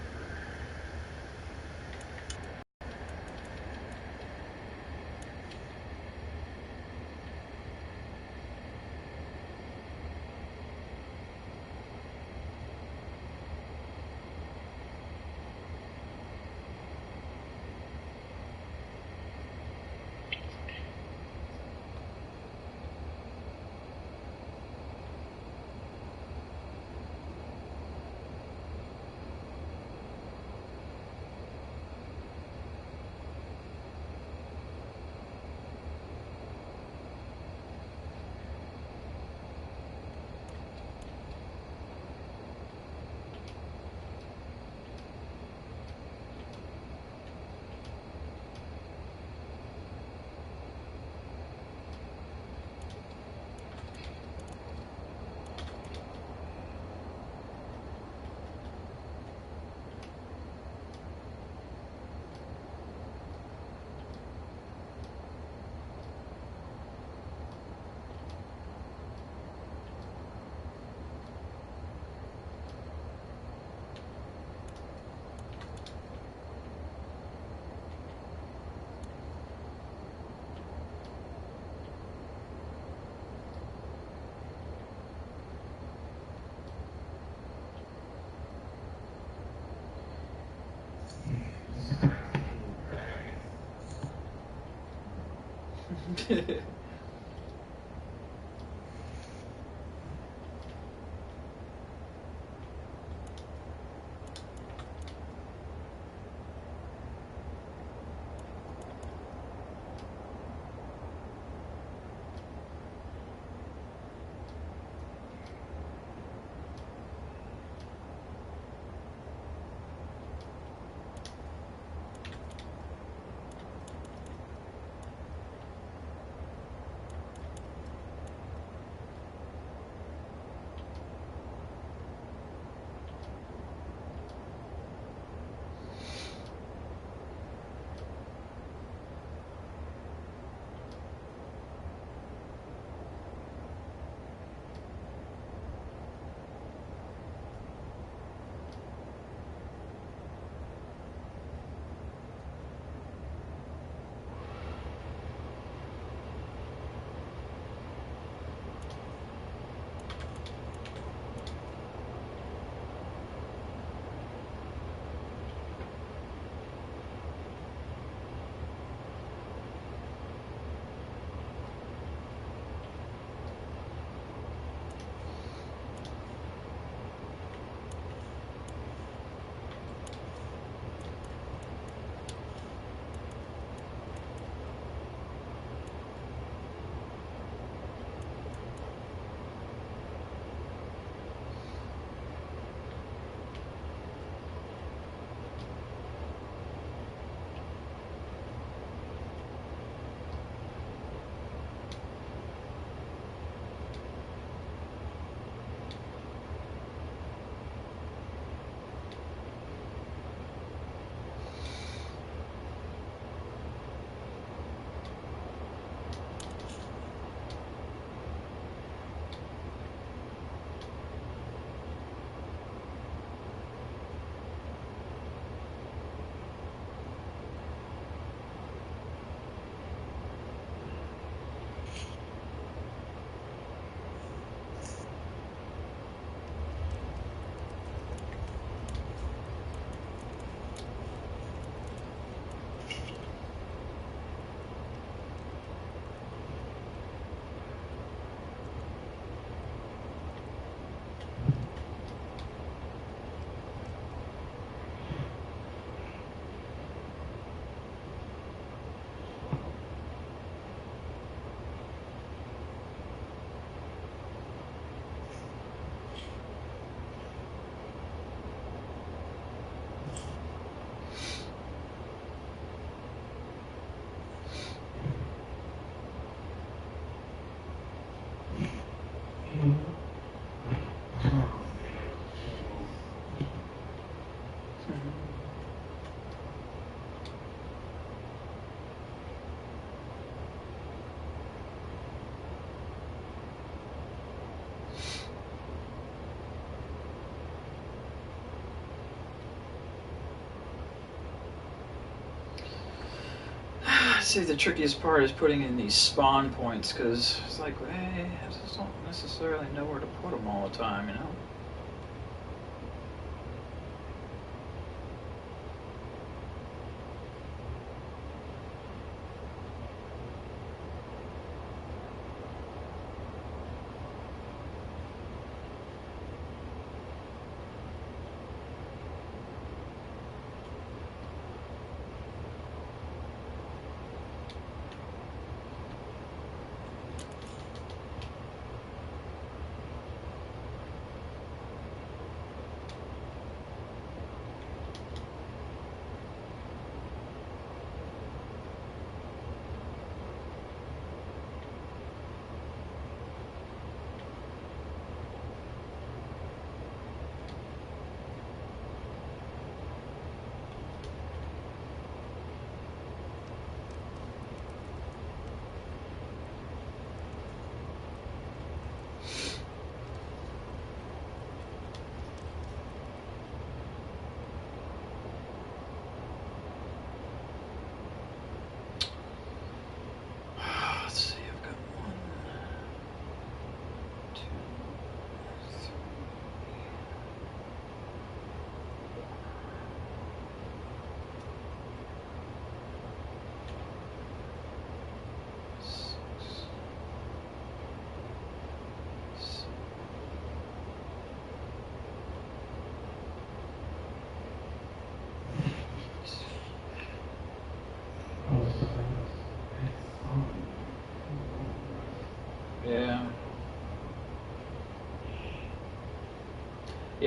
I'd say the trickiest part is putting in these spawn points, because it's like, hey, I just don't necessarily know where to put them all the time, you know?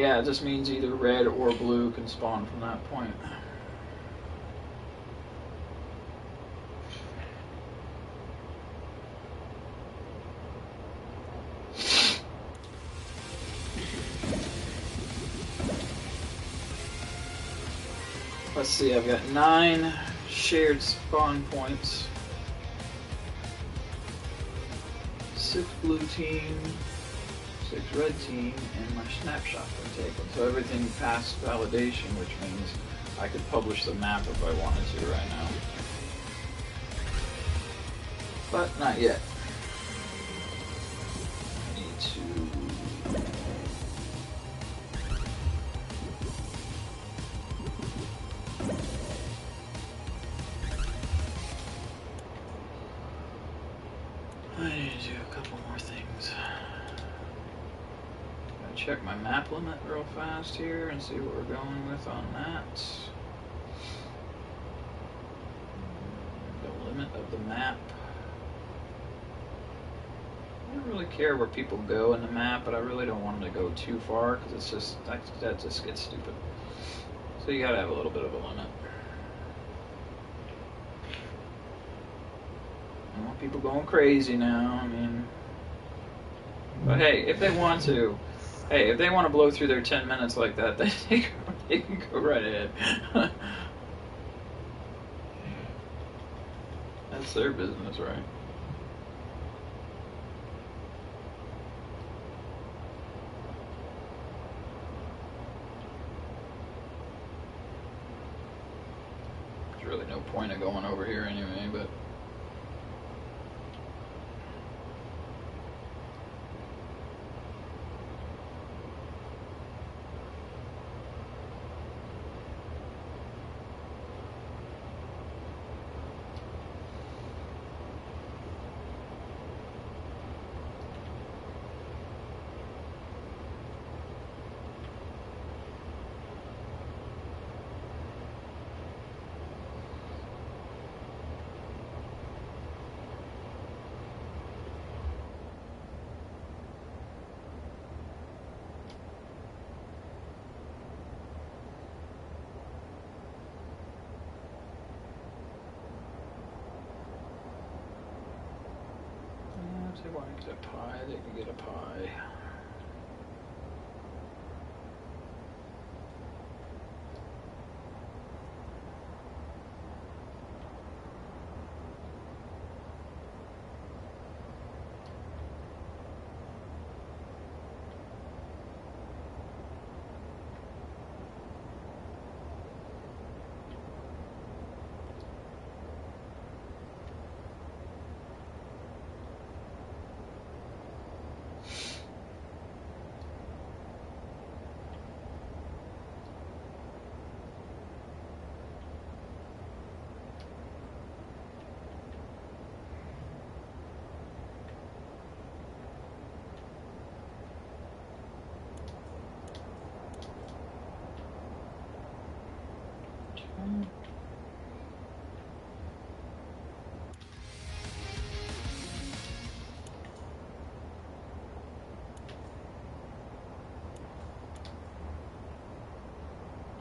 Yeah, it just means either red or blue can spawn from that point. Let's see, I've got 9 shared spawn points. 6 blue team, 6 red team, and my snapshot's been taken. So everything passed validation, which means I could publish the map if I wanted to right now. But not yet. I need to... I need to do a couple more things. Gotta check my map limit real fast here and see what we're going with on that. The limit of the map. I don't really care where people go in the map, but I really don't want them to go too far because it's just that just gets stupid. So you gotta have a little bit of a limit. I don't want people going crazy now. I mean, but hey, if they want to, if they want to blow through their 10 minutes like that, they can go right ahead. That's their business, right? There's really no point of going over here anyway, but... If they want to get a pie, they can get a pie.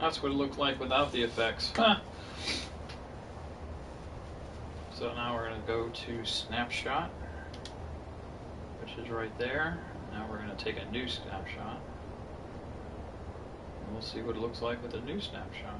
That's what it looked like without the effects. Huh. So now we're going to go to snapshot, which is right there. Now we're going to take a new snapshot. And we'll see what it looks like with a new snapshot.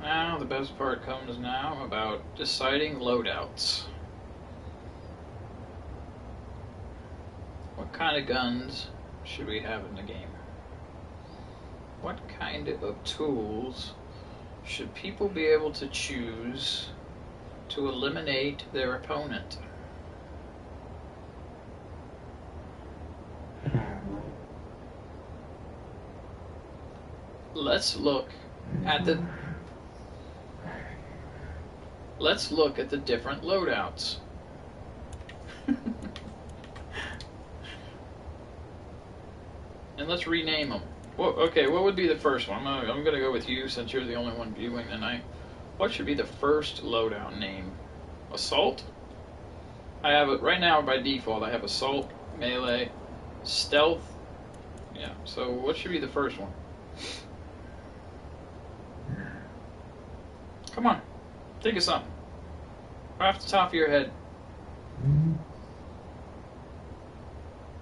Now the best part comes now about deciding loadouts. What kind of guns should we have in the game? What kind of tools should people be able to choose to eliminate their opponent? Let's look at the Let's look at the different loadouts. And let's rename them. Well, okay, what would be the first one? I'm gonna go with you since you're the only one viewing tonight. What should be the first loadout name? Assault? I have it right now by default. I have assault, melee, stealth. Yeah. So what should be the first one? Come on, think of something. Right off the top of your head.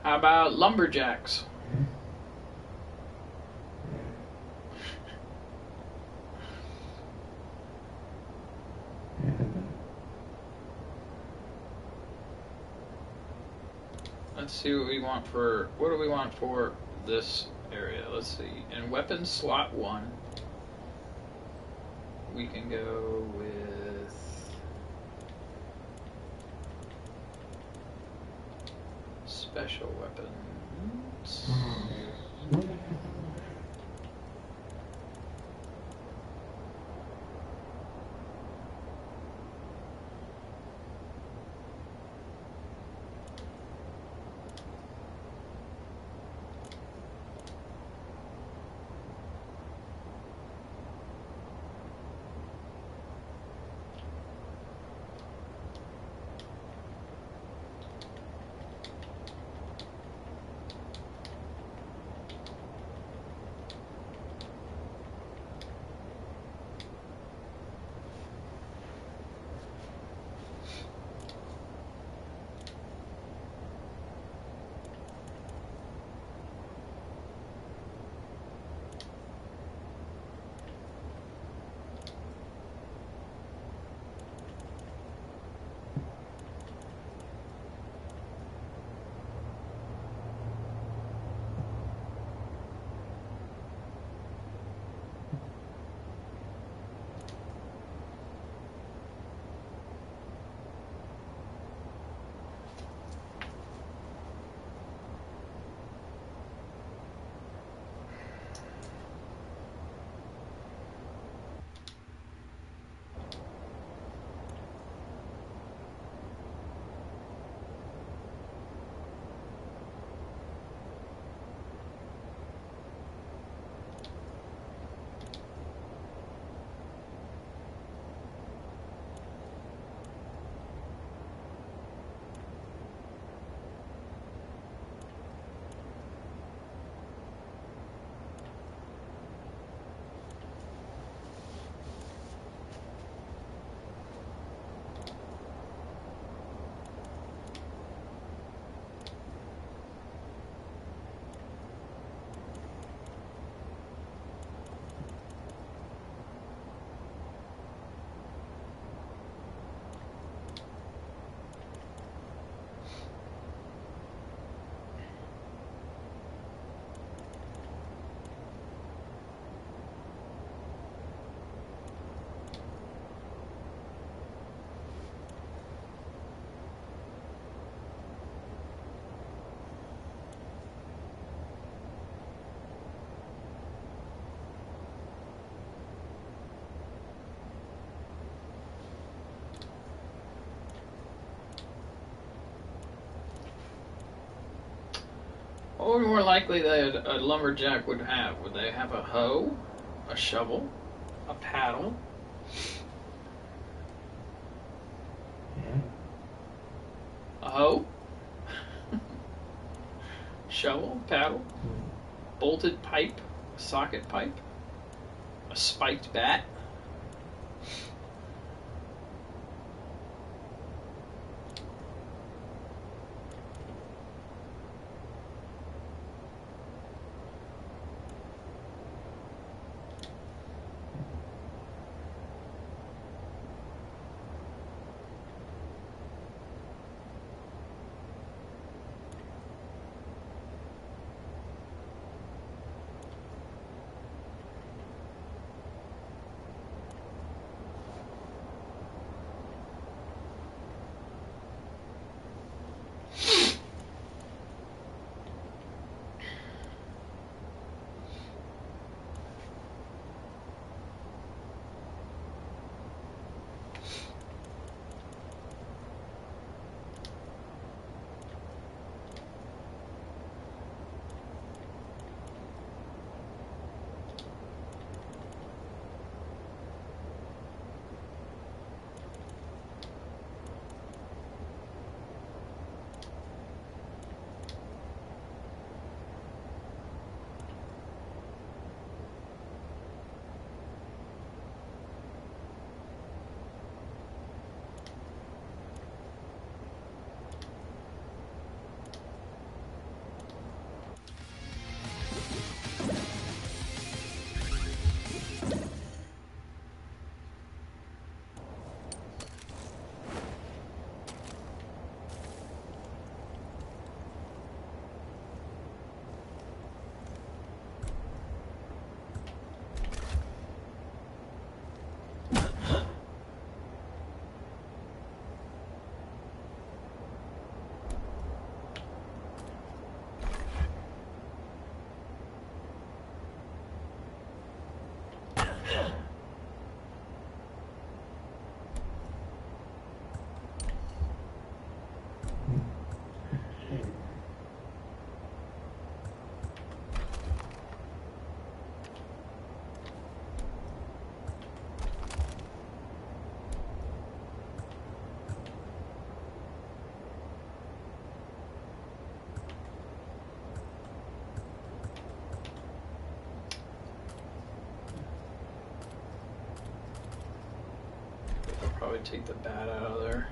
How about lumberjacks? Let's see what we want for. What do we want for this area? Let's see. In weapons slot 1, we can go with special weapons. What would more likely that a lumberjack would have? Would they have a hoe, a shovel, a paddle? A hoe? Shovel, paddle, bolted pipe, socket pipe, a spiked bat? probably take the bat out of there.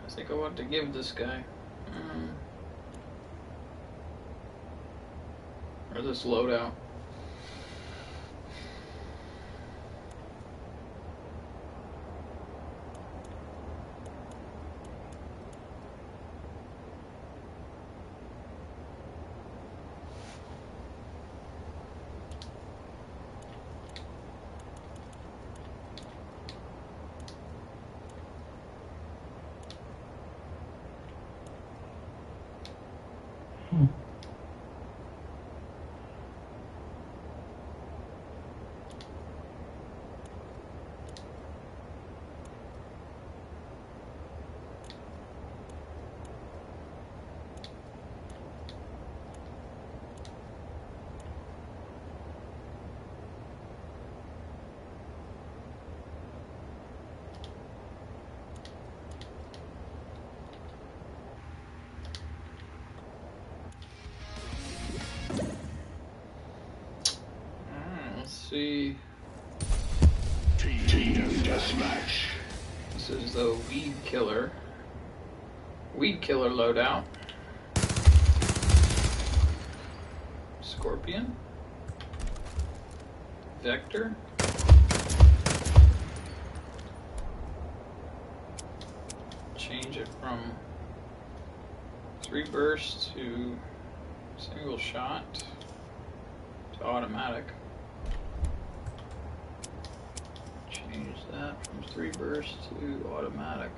I think I want to give this guy. Or this loadout. see. Team deathmatch. This is the Weed Killer. Weed Killer loadout. Scorpion. Vector. Change it from 3 bursts to single shot to automatic. Change that from 3 bursts to automatic.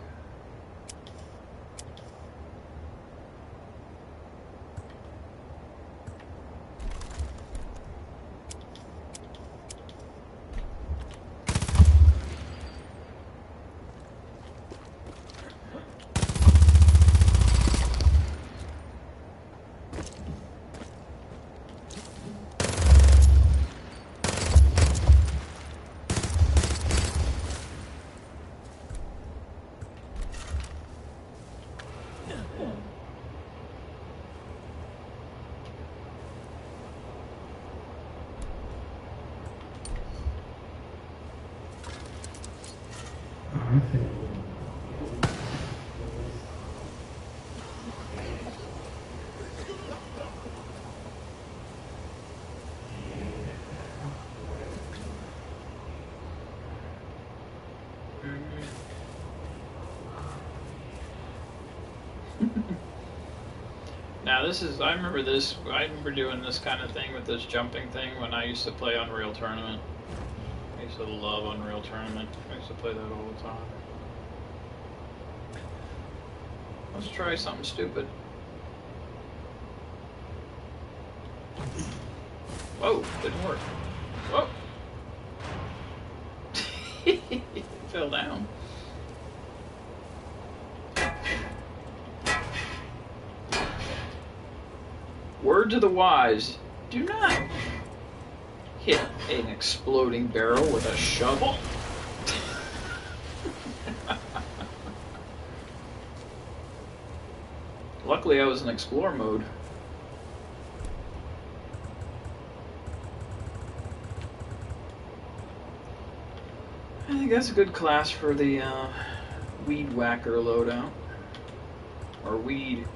Now this is, I remember doing this kind of thing with this jumping thing when I used to play Unreal Tournament. I used to love Unreal Tournament. I used to play that all the time. Let's try something stupid. Whoa, didn't work. Whoa! It fell down. Word to the wise, do not hit an exploding barrel with a shovel. Luckily I was in explore mode. I think that's a good class for the Weed Whacker loadout. Or Weed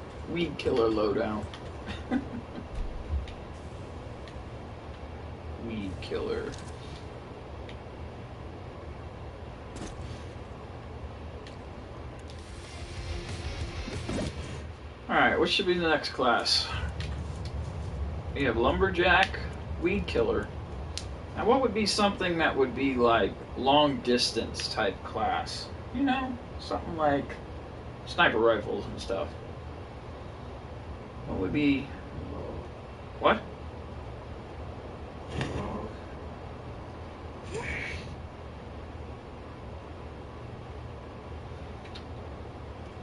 Killer loadout. Weed Killer. Alright, what should be the next class? We have Lumberjack, Weed Killer. Now what would be something that would be like long distance type class? You know, something like sniper rifles and stuff. What would be... What?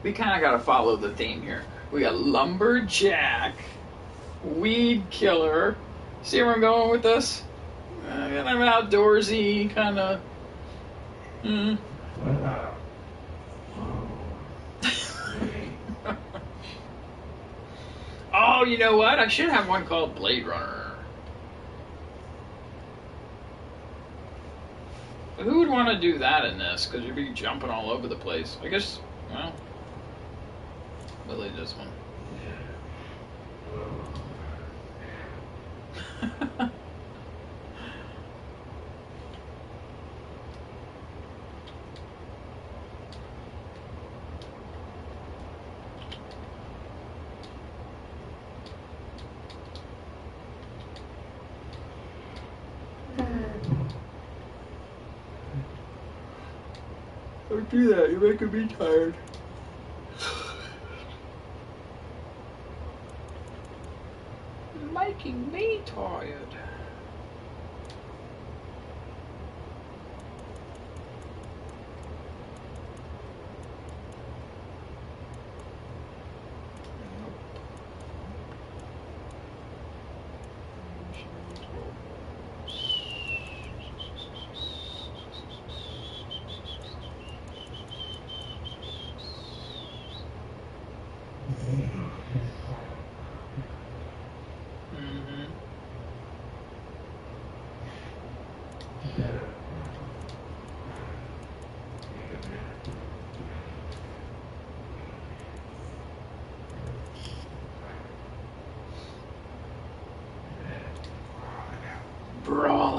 We kind of got to follow the theme here. We got Lumberjack, Weed Killer. See where I'm going with this? Kind of outdoorsy, kind of... Oh, you know what? I should have one called Blade Runner. But who would want to do that in this? Because you'd be jumping all over the place. I guess, well... Really, this one. Don't do that, you're making me tired. Making me tired.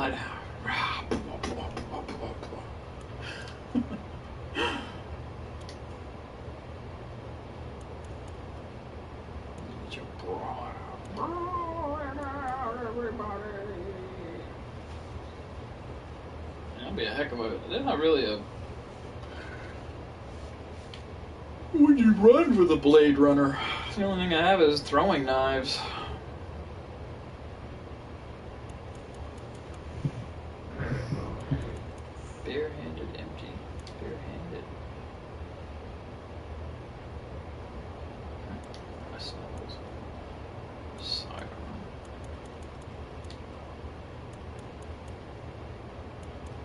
blood. Get your blood out. Blood out, everybody. That'd be a heck of a. They're not really a. Would you run for the Blade Runner? The only thing I have is throwing knives. Barehanded, empty. Barehanded. My snuggles. Sidearm.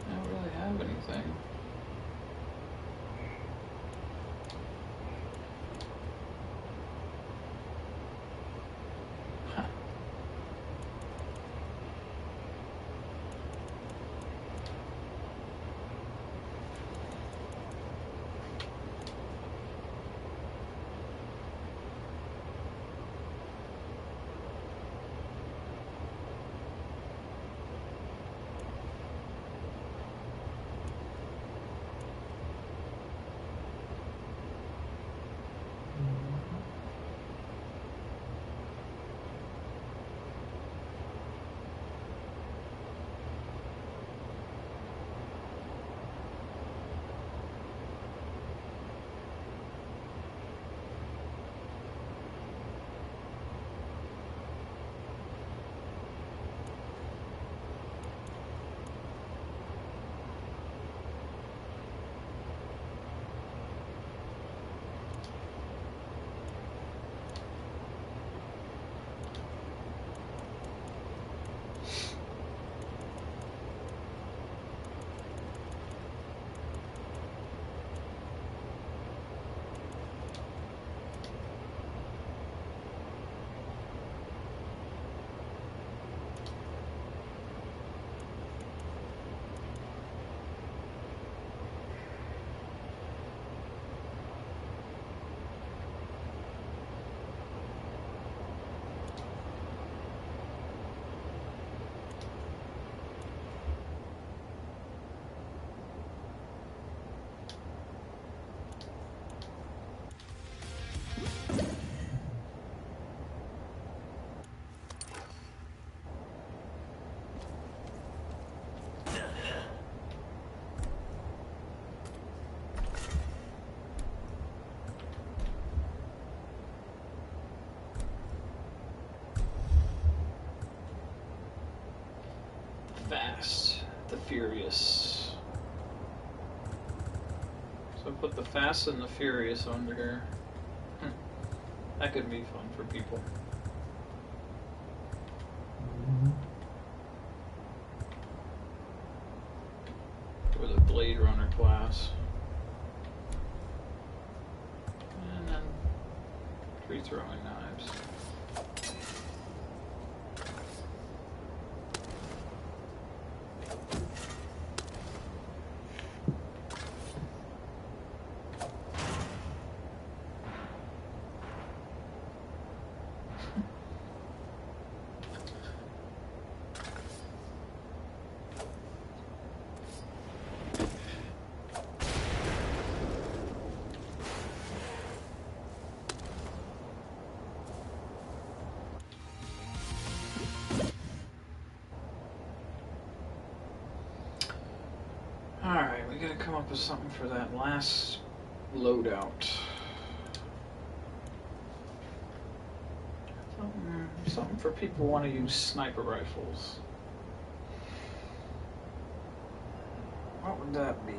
I don't really have anything. Fast, the Furious. So put the Fast and the Furious under here. That could be fun for people. Or the Blade Runner class. And then 3 throwing knives. Alright, we gotta come up with something for that last loadout. Something for people who want to use sniper rifles. What would that be?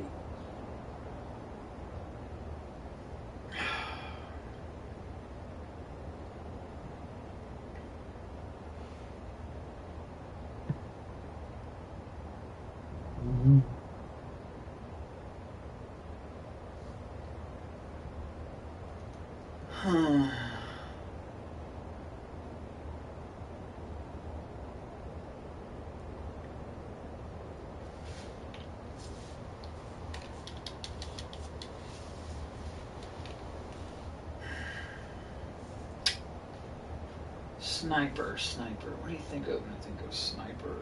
Sniper. What do you think of when I think of sniper?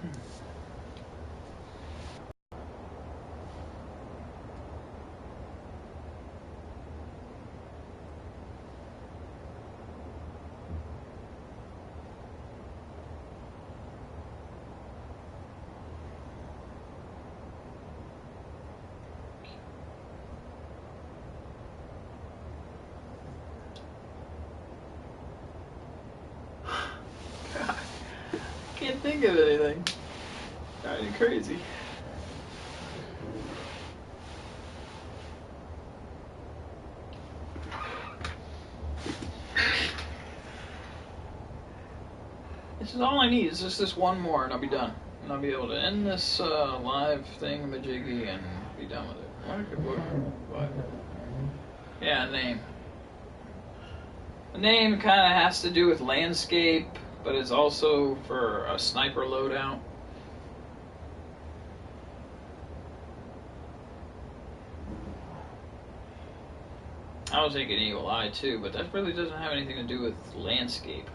God, can't think of anything. Driving me crazy. This is all I need. Is just this one more, and I'll be done. And I'll be able to end this live thingamajiggy and be done with it. What? Yeah, name. The name kind of has to do with landscape, but it's also for a sniper loadout. I was thinking Eagle Eye too, but that really doesn't have anything to do with landscape.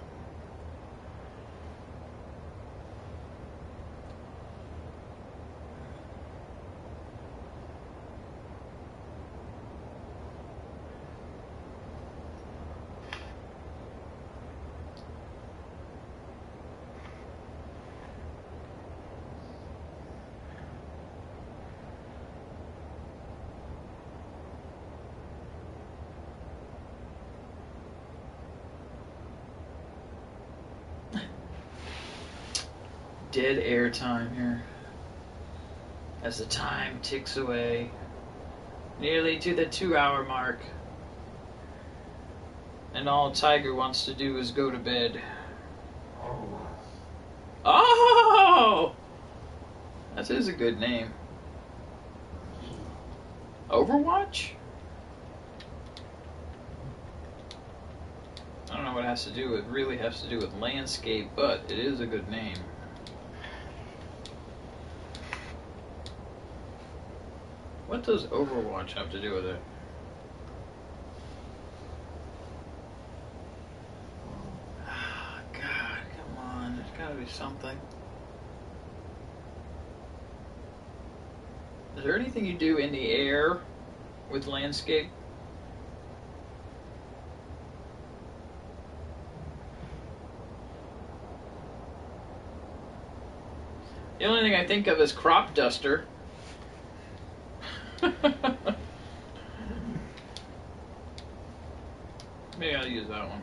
Dead air time here. As the time ticks away, nearly to the 2-hour mark. And all Tiger wants to do is go to bed. Oh! That is a good name. Overwatch? I don't know what it has to do with, really has to do with landscape, but it is a good name. What does Overwatch have to do with it? Oh, God, come on. There's gotta be something. Is there anything you do in the air with landscape? The only thing I think of is crop duster. Maybe I'll use that one.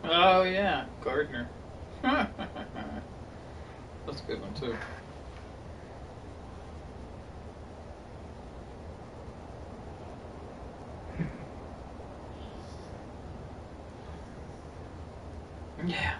Oh yeah, Gardner. That's a good one too. Yeah.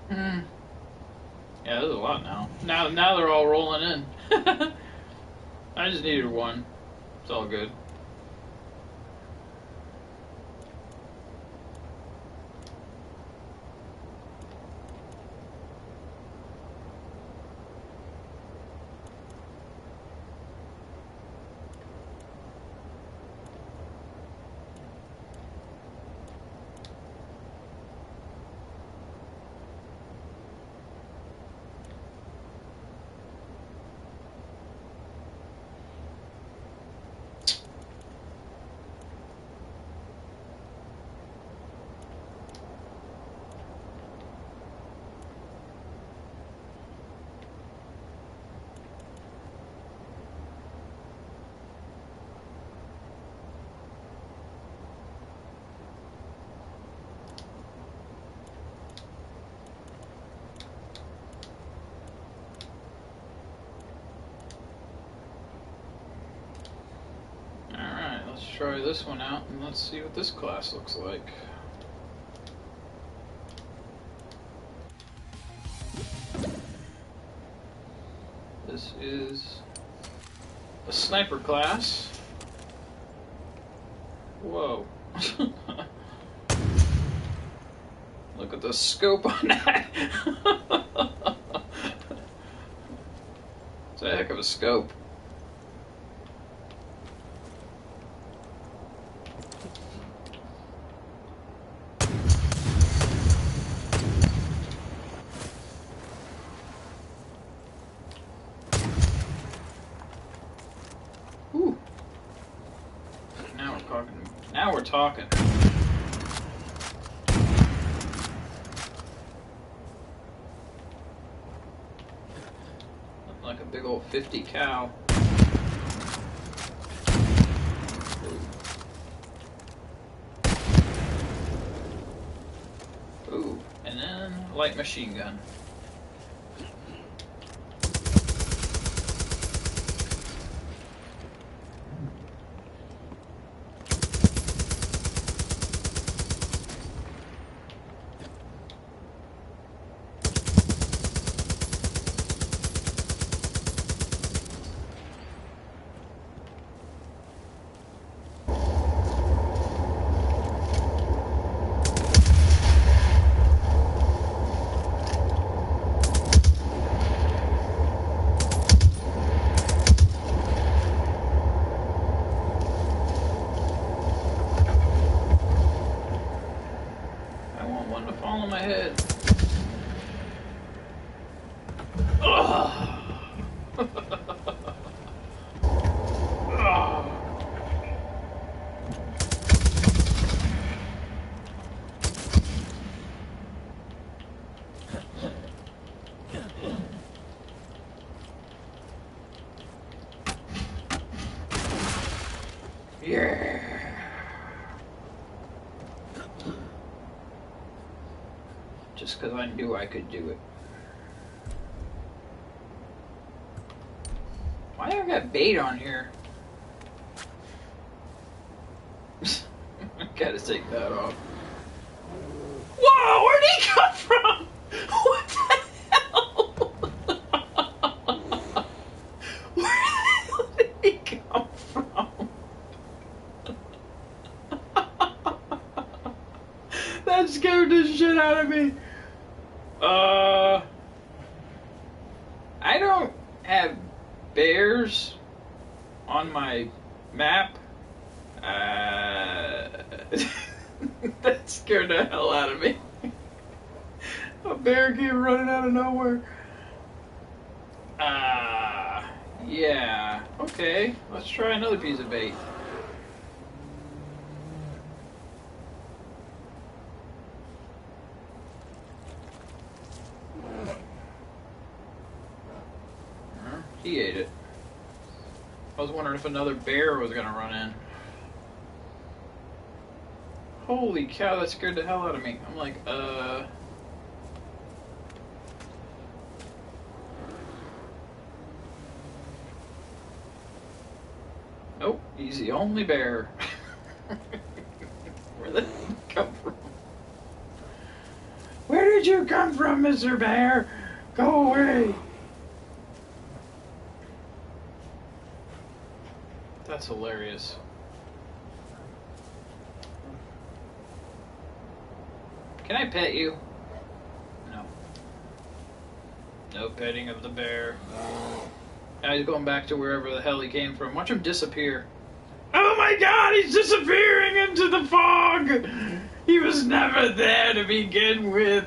Hmm. Yeah, there's a lot now. Now they're all rolling in. I just needed one. It's all good. try this one out and let's see what this class looks like. This is a sniper class. Whoa. Look at the scope on that. It's a heck of a scope. Ooh. Now we're talking. Now we're talking. Like a big old 50 cal. Ooh, and then light machine gun. Fall on my head. Ugh. Ugh. Yeah. Just because I knew I could do it. Why do I got bait on here? I gotta take that off. Whoa, where'd he come from? What the hell? Where the hell did he come from? That scared the shit out of me. I don't have bears on my map. That scared the hell out of me. A bear came running out of nowhere. Yeah. Okay, let's try another piece of bait. He ate it. I was wondering if another bear was gonna run in. Holy cow, that scared the hell out of me. I'm like, Nope, he's the only bear. Where did he come from? Where did you come from, Mr. Bear? Go away! That's hilarious. Can I pet you? No. No petting of the bear. Now he's going back to wherever the hell he came from. Watch him disappear. Oh my god, he's disappearing into the fog! He was never there to begin with.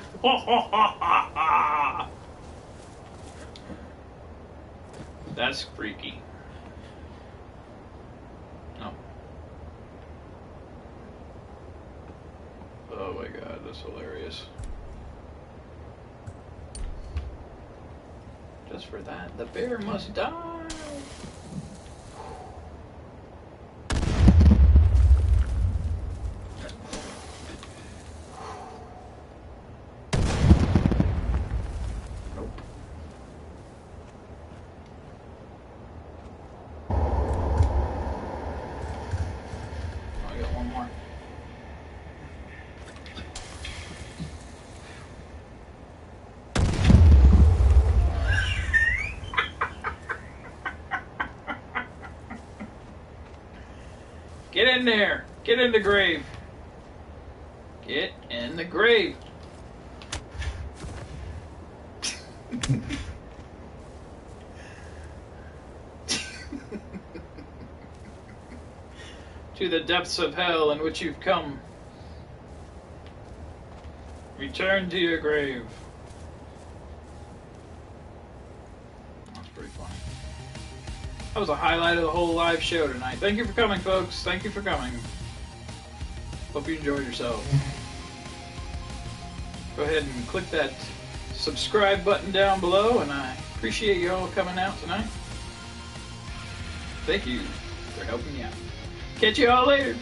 That's freaky. No. Oh my god, that's hilarious. Just for that, the bear must die. in there. Get in the grave. Get in the grave. To the depths of hell in which you've come. Return to your grave. That's pretty funny. That was a highlight of the whole live show tonight. Thank you for coming, folks. Thank you for coming. Hope you enjoyed yourselves. Go ahead and click that subscribe button down below, and I appreciate you all coming out tonight. Thank you for helping me out. Catch you all later.